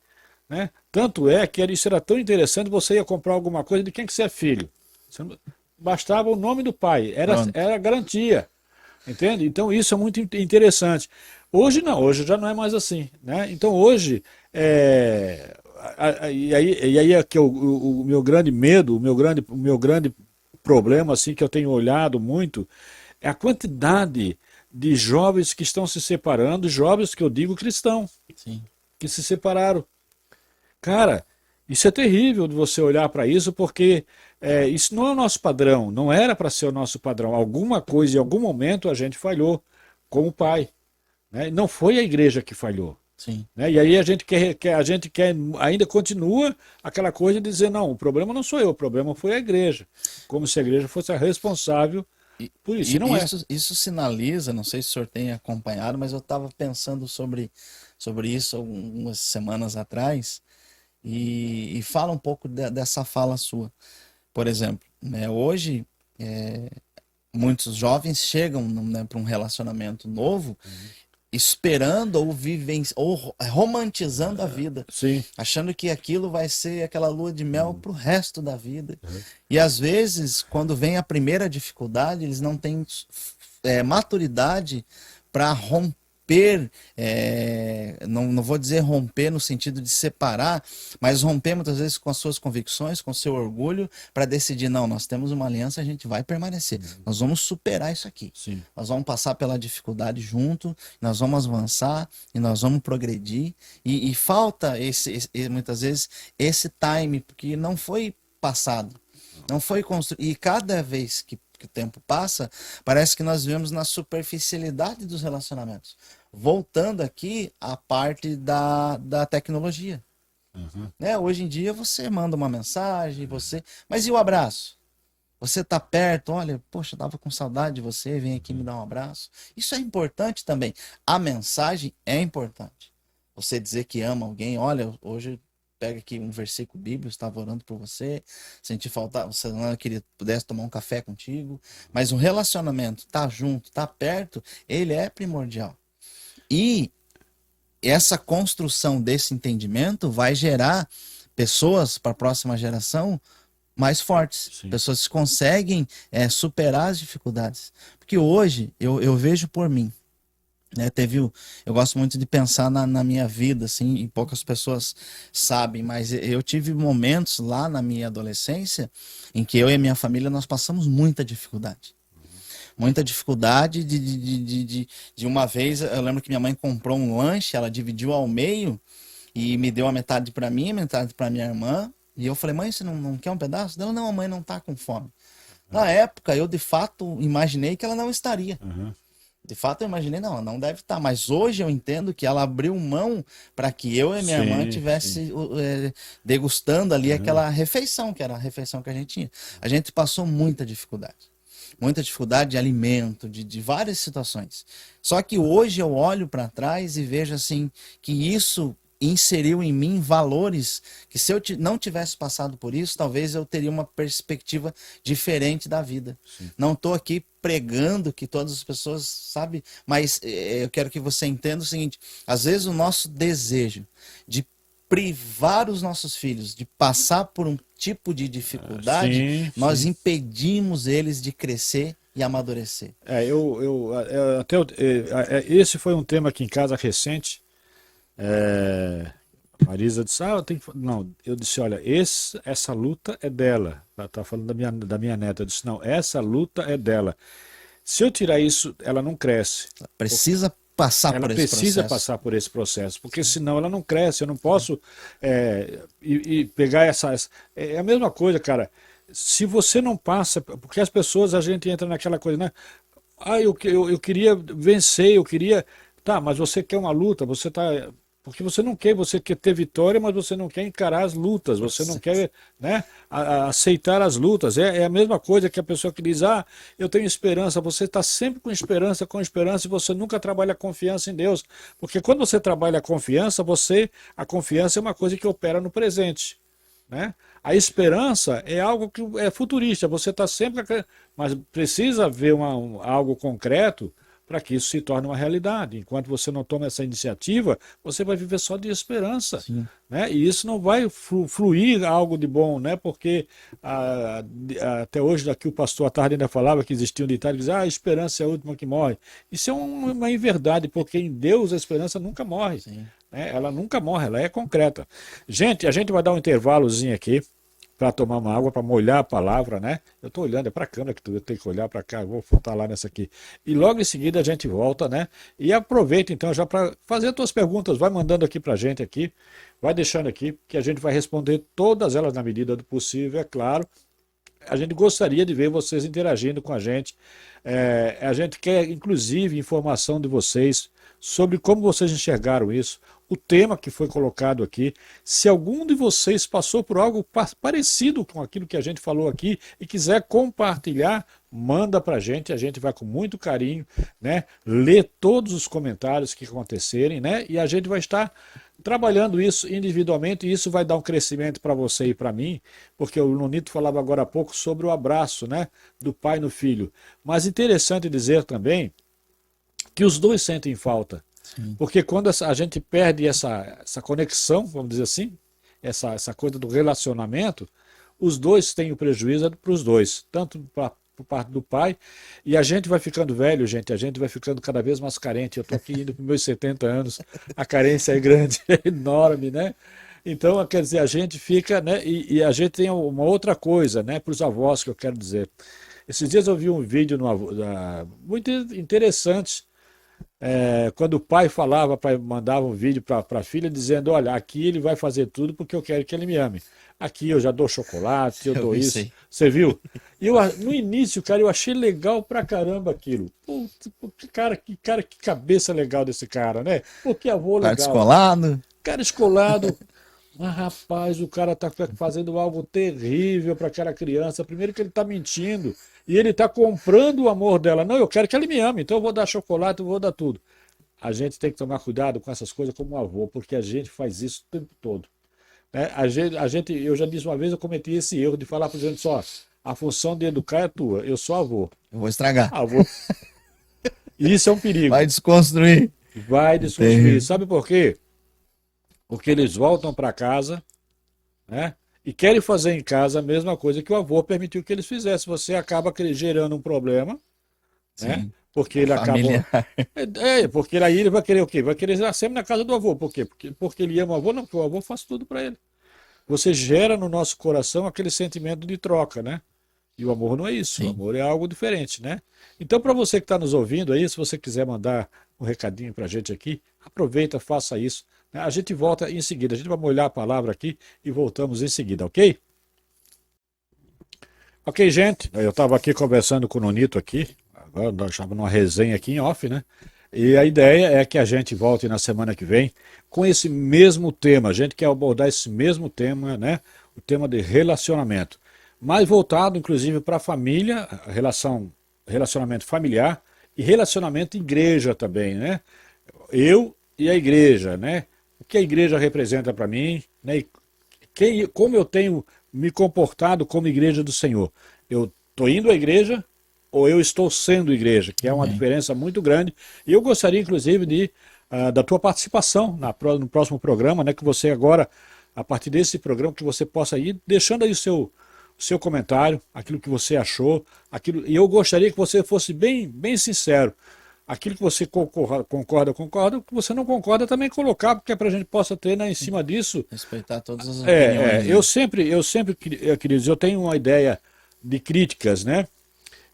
Né? Tanto é que isso era tão interessante, você ia comprar alguma coisa, de quem que você é filho? Bastava o nome do pai, era garantia. Entende? Então isso é muito interessante. Hoje não, hoje já não é mais assim. Né? Então hoje, e aí é que o meu grande medo, o meu grande problema assim que eu tenho olhado muito, é a quantidade de jovens que estão se separando, jovens que eu digo cristãos, Sim. que se separaram. Cara, isso é terrível de você olhar para isso, porque isso não é o nosso padrão, não era para ser o nosso padrão. Alguma coisa, em algum momento, a gente falhou como pai. Né? Não foi a igreja que falhou. Sim. Né? E aí a gente quer, ainda continua aquela coisa de dizer, não, o problema não sou eu, o problema foi a igreja. Como se a igreja fosse a responsável por isso. E não isso sinaliza, não sei se o senhor tem acompanhado, mas eu estava pensando sobre isso algumas semanas atrás, e fala um pouco dessa fala sua. Por exemplo, né, hoje muitos jovens chegam, né, para um relacionamento novo, esperando ou vivem ou romantizando a vida, Sim. achando que aquilo vai ser aquela lua de mel para o resto da vida. E às vezes, quando vem a primeira dificuldade, eles não têm maturidade para romper. Não vou dizer romper no sentido de separar, mas romper muitas vezes com as suas convicções, com o seu orgulho, para decidir, não, nós temos uma aliança, a gente vai permanecer, nós vamos superar isso aqui. Sim. Nós vamos passar pela dificuldade junto, nós vamos avançar e nós vamos progredir. E falta muitas vezes esse time, porque não foi passado, não foi construído. E cada vez que o tempo passa, parece que nós vivemos na superficialidade dos relacionamentos. Voltando aqui à parte da tecnologia. Né? Hoje em dia você manda uma mensagem, mas e o abraço? Você tá perto, olha, poxa, tava com saudade de você, vem aqui me dar um abraço. Isso é importante também. A mensagem é importante. Você dizer que ama alguém, olha, hoje pega aqui um versículo bíblico, estava orando por você, senti faltar, você não queria pudesse tomar um café contigo, mas o relacionamento, tá junto, tá perto, ele é primordial. E essa construção desse entendimento vai gerar pessoas para a próxima geração mais fortes. Sim. Pessoas que conseguem superar as dificuldades. Porque hoje, eu vejo por mim, né, eu gosto muito de pensar na minha vida, assim, e poucas pessoas sabem, mas eu tive momentos lá na minha adolescência em que eu e a minha família nós passamos muita dificuldade. Muita dificuldade de uma vez, eu lembro que minha mãe comprou um lanche, ela dividiu ao meio e me deu a metade para mim, a metade para minha irmã. E eu falei, mãe, você não quer um pedaço? Ela, não, a mãe não tá com fome. Na época, eu de fato imaginei que ela não estaria. De fato, eu imaginei, não deve estar. Mas hoje eu entendo que ela abriu mão para que eu e minha mãe Sim, sim. tivesse degustando ali Aham. aquela refeição, que era a refeição que a gente tinha. A gente passou muita dificuldade de alimento, de várias situações. Só que hoje eu olho para trás e vejo assim que isso inseriu em mim valores que se eu não tivesse passado por isso, talvez eu teria uma perspectiva diferente da vida. Sim. Não estou aqui pregando que todas as pessoas, sabe, mas eu quero que você entenda o seguinte, às vezes o nosso desejo de privar os nossos filhos de passar por um tipo de dificuldade, Sim, nós sim. impedimos eles de crescer e amadurecer. Esse foi um tema aqui em casa recente. É, Marisa disse, eu tenho que... Não, eu disse, olha, essa luta é dela. Ela tá falando da minha neta. Eu disse, não, essa luta é dela. Se eu tirar isso, ela não cresce. Precisa passar Ela por esse precisa processo. passar por esse processo, porque senão ela não cresce. Eu não posso e pegar É a mesma coisa, cara. Se você não passa, porque as pessoas, a gente entra naquela coisa, né? Eu queria vencer, eu queria. Tá, mas você quer uma luta, você tá. Porque você quer ter vitória, mas você não quer encarar as lutas, você não quer, né, aceitar as lutas. É a mesma coisa que a pessoa que diz, eu tenho esperança, você está sempre com esperança, e você nunca trabalha a confiança em Deus. Porque quando você trabalha a confiança, a confiança é uma coisa que opera no presente. Né? A esperança é algo que é futurista, você está sempre. Mas precisa haver algo concreto para que isso se torne uma realidade. Enquanto você não toma essa iniciativa, você vai viver só de esperança. Sim. Né? E isso não vai fluir algo de bom, né? Porque até hoje, daqui o pastor à tarde ainda falava que existia um ditado que dizia, a esperança é a última que morre. Isso é uma inverdade, porque em Deus a esperança nunca morre. Sim. Né? Ela nunca morre, ela é concreta. Gente, a gente vai dar um intervalozinho aqui para tomar uma água, para molhar a palavra, né? Eu estou olhando, é para a câmera que eu tenho que olhar para cá, eu vou voltar lá nessa aqui. E logo em seguida a gente volta, né? E aproveita então já para fazer as tuas perguntas, vai mandando aqui para a gente aqui, vai deixando aqui, que a gente vai responder todas elas na medida do possível, é claro. A gente gostaria de ver vocês interagindo com a gente. A gente quer, inclusive, informação de vocês sobre como vocês enxergaram isso, o tema que foi colocado aqui. Se algum de vocês passou por algo parecido com aquilo que a gente falou aqui e quiser compartilhar, manda para a gente vai com muito carinho, né, ler todos os comentários que acontecerem, né, e a gente vai estar trabalhando isso individualmente, e isso vai dar um crescimento para você e para mim, porque o Nonito falava agora há pouco sobre o abraço, né, do pai no filho. Mas interessante dizer também que os dois sentem falta, Sim. porque quando a gente perde essa conexão, vamos dizer assim, essa coisa do relacionamento, os dois têm o prejuízo para os dois, tanto por parte do pai, e a gente vai ficando velho, gente, a gente vai ficando cada vez mais carente. Eu estou aqui indo para os meus 70 anos, a carência é grande, é enorme, né? Então, quer dizer, a gente fica, né? E a gente tem uma outra coisa, né? Para os avós, que eu quero dizer. Esses dias eu vi um vídeo muito interessante, quando o pai mandava um vídeo para a filha dizendo, olha, aqui ele vai fazer tudo porque eu quero que ele me ame. Aqui eu já dou chocolate, eu Eu dou vi isso isso. aí. Você viu? E no início, cara, eu achei legal pra caramba aquilo. Putz, que cabeça legal desse cara, né? Pô, que avô Cara legal. descolado. Cara escolado. Mas, rapaz, o cara tá fazendo algo terrível para aquela criança. Primeiro que ele tá mentindo. E ele tá comprando o amor dela. Não, eu quero que ele me ame, então eu vou dar chocolate, eu vou dar tudo. A gente tem que tomar cuidado com essas coisas como avô, porque a gente faz isso o tempo todo. Né? Eu já disse uma vez, eu cometi esse erro de falar para gente só, a função de educar é tua, eu sou avô. Eu vou estragar. Avô. E isso é um perigo. Vai desconstruir. Vai desconstruir. Sabe por quê? Porque eles voltam para casa, né? E querem fazer em casa a mesma coisa que o avô permitiu que eles fizessem. Você acaba gerando um problema, né? Sim. Porque ele acaba. Familiar. Porque aí ele vai querer o quê? Vai querer ir sempre na casa do avô. Por quê? Porque ele ama o avô? Não, porque o avô faz tudo para ele. Você gera no nosso coração aquele sentimento de troca, né? E o amor não é isso, o Sim. amor é algo diferente, né? Então, para você que está nos ouvindo aí, se você quiser mandar um recadinho para a gente aqui, aproveita, faça isso. Né? A gente volta em seguida, a gente vai molhar a palavra aqui e voltamos em seguida, ok? Ok, gente, eu estava aqui conversando com o Nonito aqui, nós estávamos numa resenha aqui em off, né? E a ideia é que a gente volte na semana que vem com esse mesmo tema. A gente quer abordar esse mesmo tema, né? O tema de relacionamento. Mais voltado, inclusive, para a família, relacionamento familiar e relacionamento igreja também, né? Eu e a igreja, né? O que a igreja representa para mim, né? E como eu tenho me comportado como igreja do Senhor. Eu estou indo à igreja ou eu estou sendo igreja, que é uma diferença muito grande. E eu gostaria, inclusive, da tua participação no próximo programa, né? Que você agora, a partir desse programa, que você possa ir deixando aí o seu comentário, aquilo que você achou, e eu gostaria que você fosse bem, bem sincero. Aquilo que você concorda, o que você não concorda também colocar, porque é para a gente possa ter, né, em cima disso. Respeitar todas as opiniões. Né? Eu sempre, queridos, eu tenho uma ideia de críticas, né?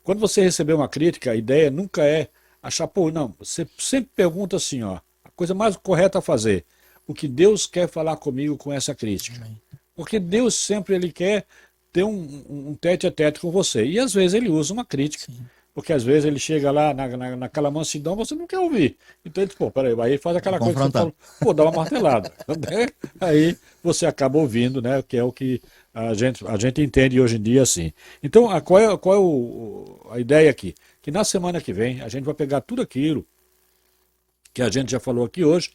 Quando você receber uma crítica, a ideia nunca é achar, pô, não, você sempre pergunta assim, ó, a coisa mais correta a fazer, o que Deus quer falar comigo com essa crítica. Amém. Porque Deus sempre ele quer ter um tete a tete com você. E às vezes ele usa uma crítica. Sim. Porque às vezes ele chega lá naquela mansidão, você não quer ouvir. Então ele diz, pô, peraí, aí faz aquela coisa que você fala, pô, dá uma martelada. Aí você acaba ouvindo, né? Que é o que a gente entende hoje em dia assim. Então, qual é a ideia aqui? Que na semana que vem a gente vai pegar tudo aquilo que a gente já falou aqui hoje,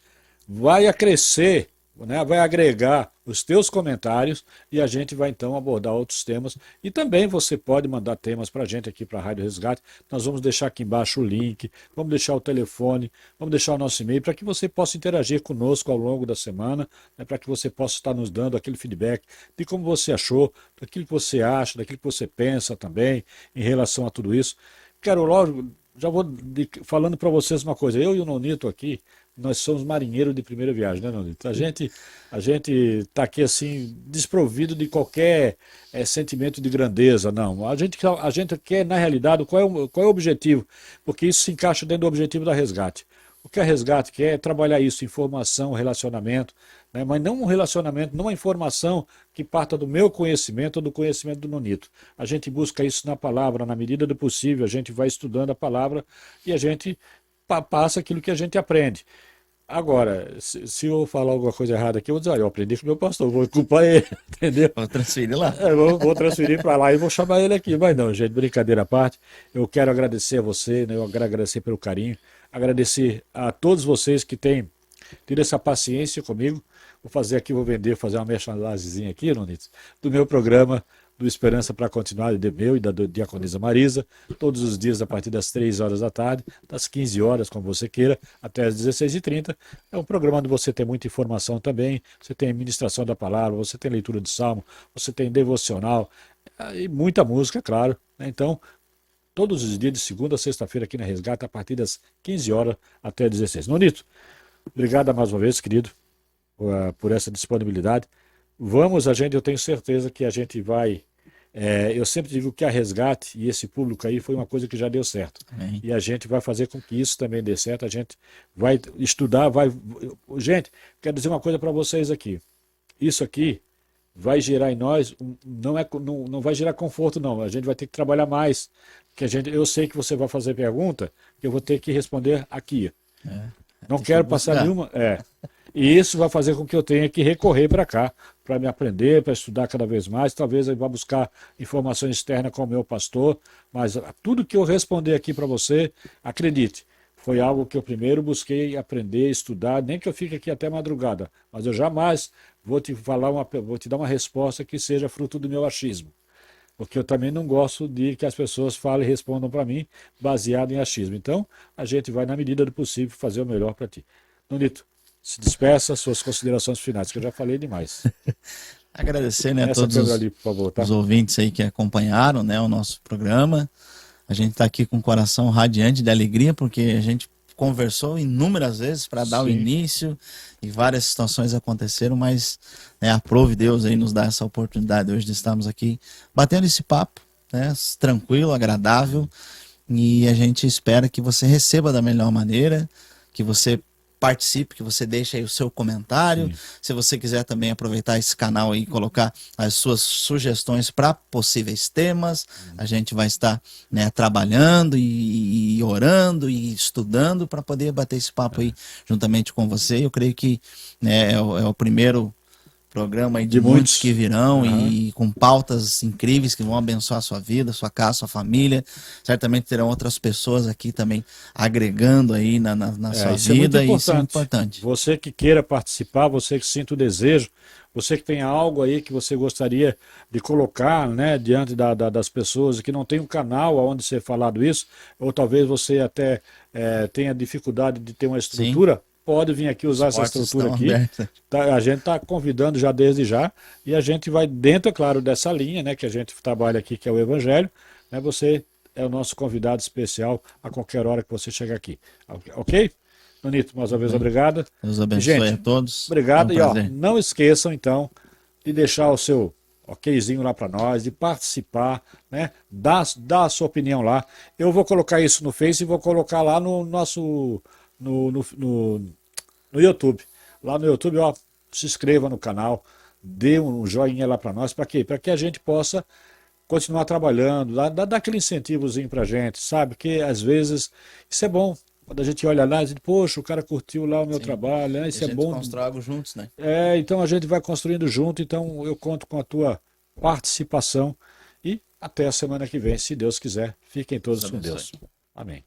vai acrescer, né, vai agregar os teus comentários e a gente vai então abordar outros temas. E também você pode mandar temas para a gente aqui para a Rádio Resgate. Nós vamos deixar aqui embaixo o link, vamos deixar o telefone, vamos deixar o nosso e-mail para que você possa interagir conosco ao longo da semana, né, para que você possa estar nos dando aquele feedback de como você achou, daquilo que você acha, daquilo que você pensa também em relação a tudo isso. Quero logo, já vou falando para vocês uma coisa, eu e o Nonito aqui, nós somos marinheiros de primeira viagem, né, Nonito? A gente está aqui assim, desprovido de qualquer sentimento de grandeza, não. A gente quer, na realidade, qual é o objetivo? Porque isso se encaixa dentro do objetivo da Resgate. O que a Resgate quer é trabalhar isso, informação, relacionamento, né? Mas não um relacionamento, não uma informação que parta do meu conhecimento ou do conhecimento do Nonito. A gente busca isso na palavra, na medida do possível, a gente vai estudando a palavra e a gente passa aquilo que a gente aprende. Agora, se eu falar alguma coisa errada aqui, eu vou dizer, eu aprendi com o meu pastor, vou culpar ele, entendeu? Vou transferir lá. Vou transferir para lá e vou chamar ele aqui. Mas não, gente, brincadeira à parte. Eu quero agradecer a você, né? Eu quero agradecer pelo carinho, agradecer a todos vocês que têm tido essa paciência comigo. Vou fazer uma merchandising aqui, Nonito, do meu programa do Esperança para Continuar, de meu e da Diaconisa Marisa, todos os dias a partir das 3 horas da tarde, das 15 horas, como você queira, até as 16h30. É um programa onde você tem muita informação também, você tem ministração da palavra, você tem leitura de salmo, você tem devocional e muita música, claro. Então, todos os dias de segunda a sexta-feira aqui na Resgate, a partir das 15 horas até as 16. Nonito, obrigado mais uma vez, querido, por essa disponibilidade. Eu tenho certeza que a gente vai. Eu sempre digo que a Resgate e esse público aí foi uma coisa que já deu certo. Amém. E a gente vai fazer com que isso também dê certo. A gente vai estudar, Gente, quero dizer uma coisa para vocês aqui. Isso aqui vai gerar em nós, não vai gerar conforto, não. A gente vai ter que trabalhar mais. Eu sei que você vai fazer pergunta, que eu vou ter que responder aqui. Não quero passar nenhuma. E isso vai fazer com que eu tenha que recorrer para cá, para me aprender, para estudar cada vez mais. Talvez eu vá buscar informações externas com o meu pastor, mas tudo que eu responder aqui para você, acredite, foi algo que eu primeiro busquei aprender, estudar, nem que eu fique aqui até madrugada, mas eu jamais vou te dar uma resposta que seja fruto do meu achismo. Porque eu também não gosto de que as pessoas falem e respondam para mim baseado em achismo. Então, a gente vai, na medida do possível, fazer o melhor para ti. Nonito, se despeça suas considerações finais, que eu já falei demais. Agradecer, né, a todos ali, por favor, tá? Os ouvintes aí que acompanharam, né, o nosso programa. A gente está aqui com o coração radiante de alegria, porque a gente conversou inúmeras vezes para dar o início e várias situações aconteceram, mas aprove Deus aí nos dar essa oportunidade hoje de estarmos aqui batendo esse papo, né, tranquilo, agradável, e a gente espera que você receba da melhor maneira, que você participe, que você deixe aí o seu comentário. Se você quiser também aproveitar esse canal aí e colocar as suas sugestões para possíveis temas, a gente vai estar, né, trabalhando e orando e estudando para poder bater esse papo aí juntamente com você. Eu creio que, né, é o primeiro programa aí de muitos que virão e com pautas incríveis que vão abençoar a sua vida, sua casa, sua família. Certamente terão outras pessoas aqui também agregando aí na sua vida, e isso é muito importante. Você que queira participar, você que sinta o desejo, você que tem algo aí que você gostaria de colocar, né, diante das pessoas, que não tem um canal onde ser falado isso, ou talvez você até tenha dificuldade de ter uma estrutura. Sim. Pode vir aqui usar essa estrutura aqui. A gente está convidando já desde já, e a gente vai dentro, é claro, dessa linha, né, que a gente trabalha aqui, que é o Evangelho, né, você é o nosso convidado especial a qualquer hora que você chegar aqui. Ok? Nonito, mais uma vez, obrigado. Deus abençoe a todos. Obrigado. E ó, não esqueçam, então, de deixar o seu okzinho lá para nós, de participar, né? Dar a sua opinião lá. Eu vou colocar isso no Face e vou colocar lá no nosso... No YouTube. Lá no YouTube, ó, se inscreva no canal, dê um joinha lá para nós. Para quê? Para que a gente possa continuar trabalhando, dar aquele incentivozinho pra gente, sabe? Que às vezes isso é bom. Quando a gente olha lá e diz, poxa, o cara curtiu lá o meu trabalho, né? Isso é bom. A gente constrói algo juntos, né? Então a gente vai construindo junto, então eu conto com a tua participação e até a semana que vem, se Deus quiser. Fiquem todos com Deus. Amém.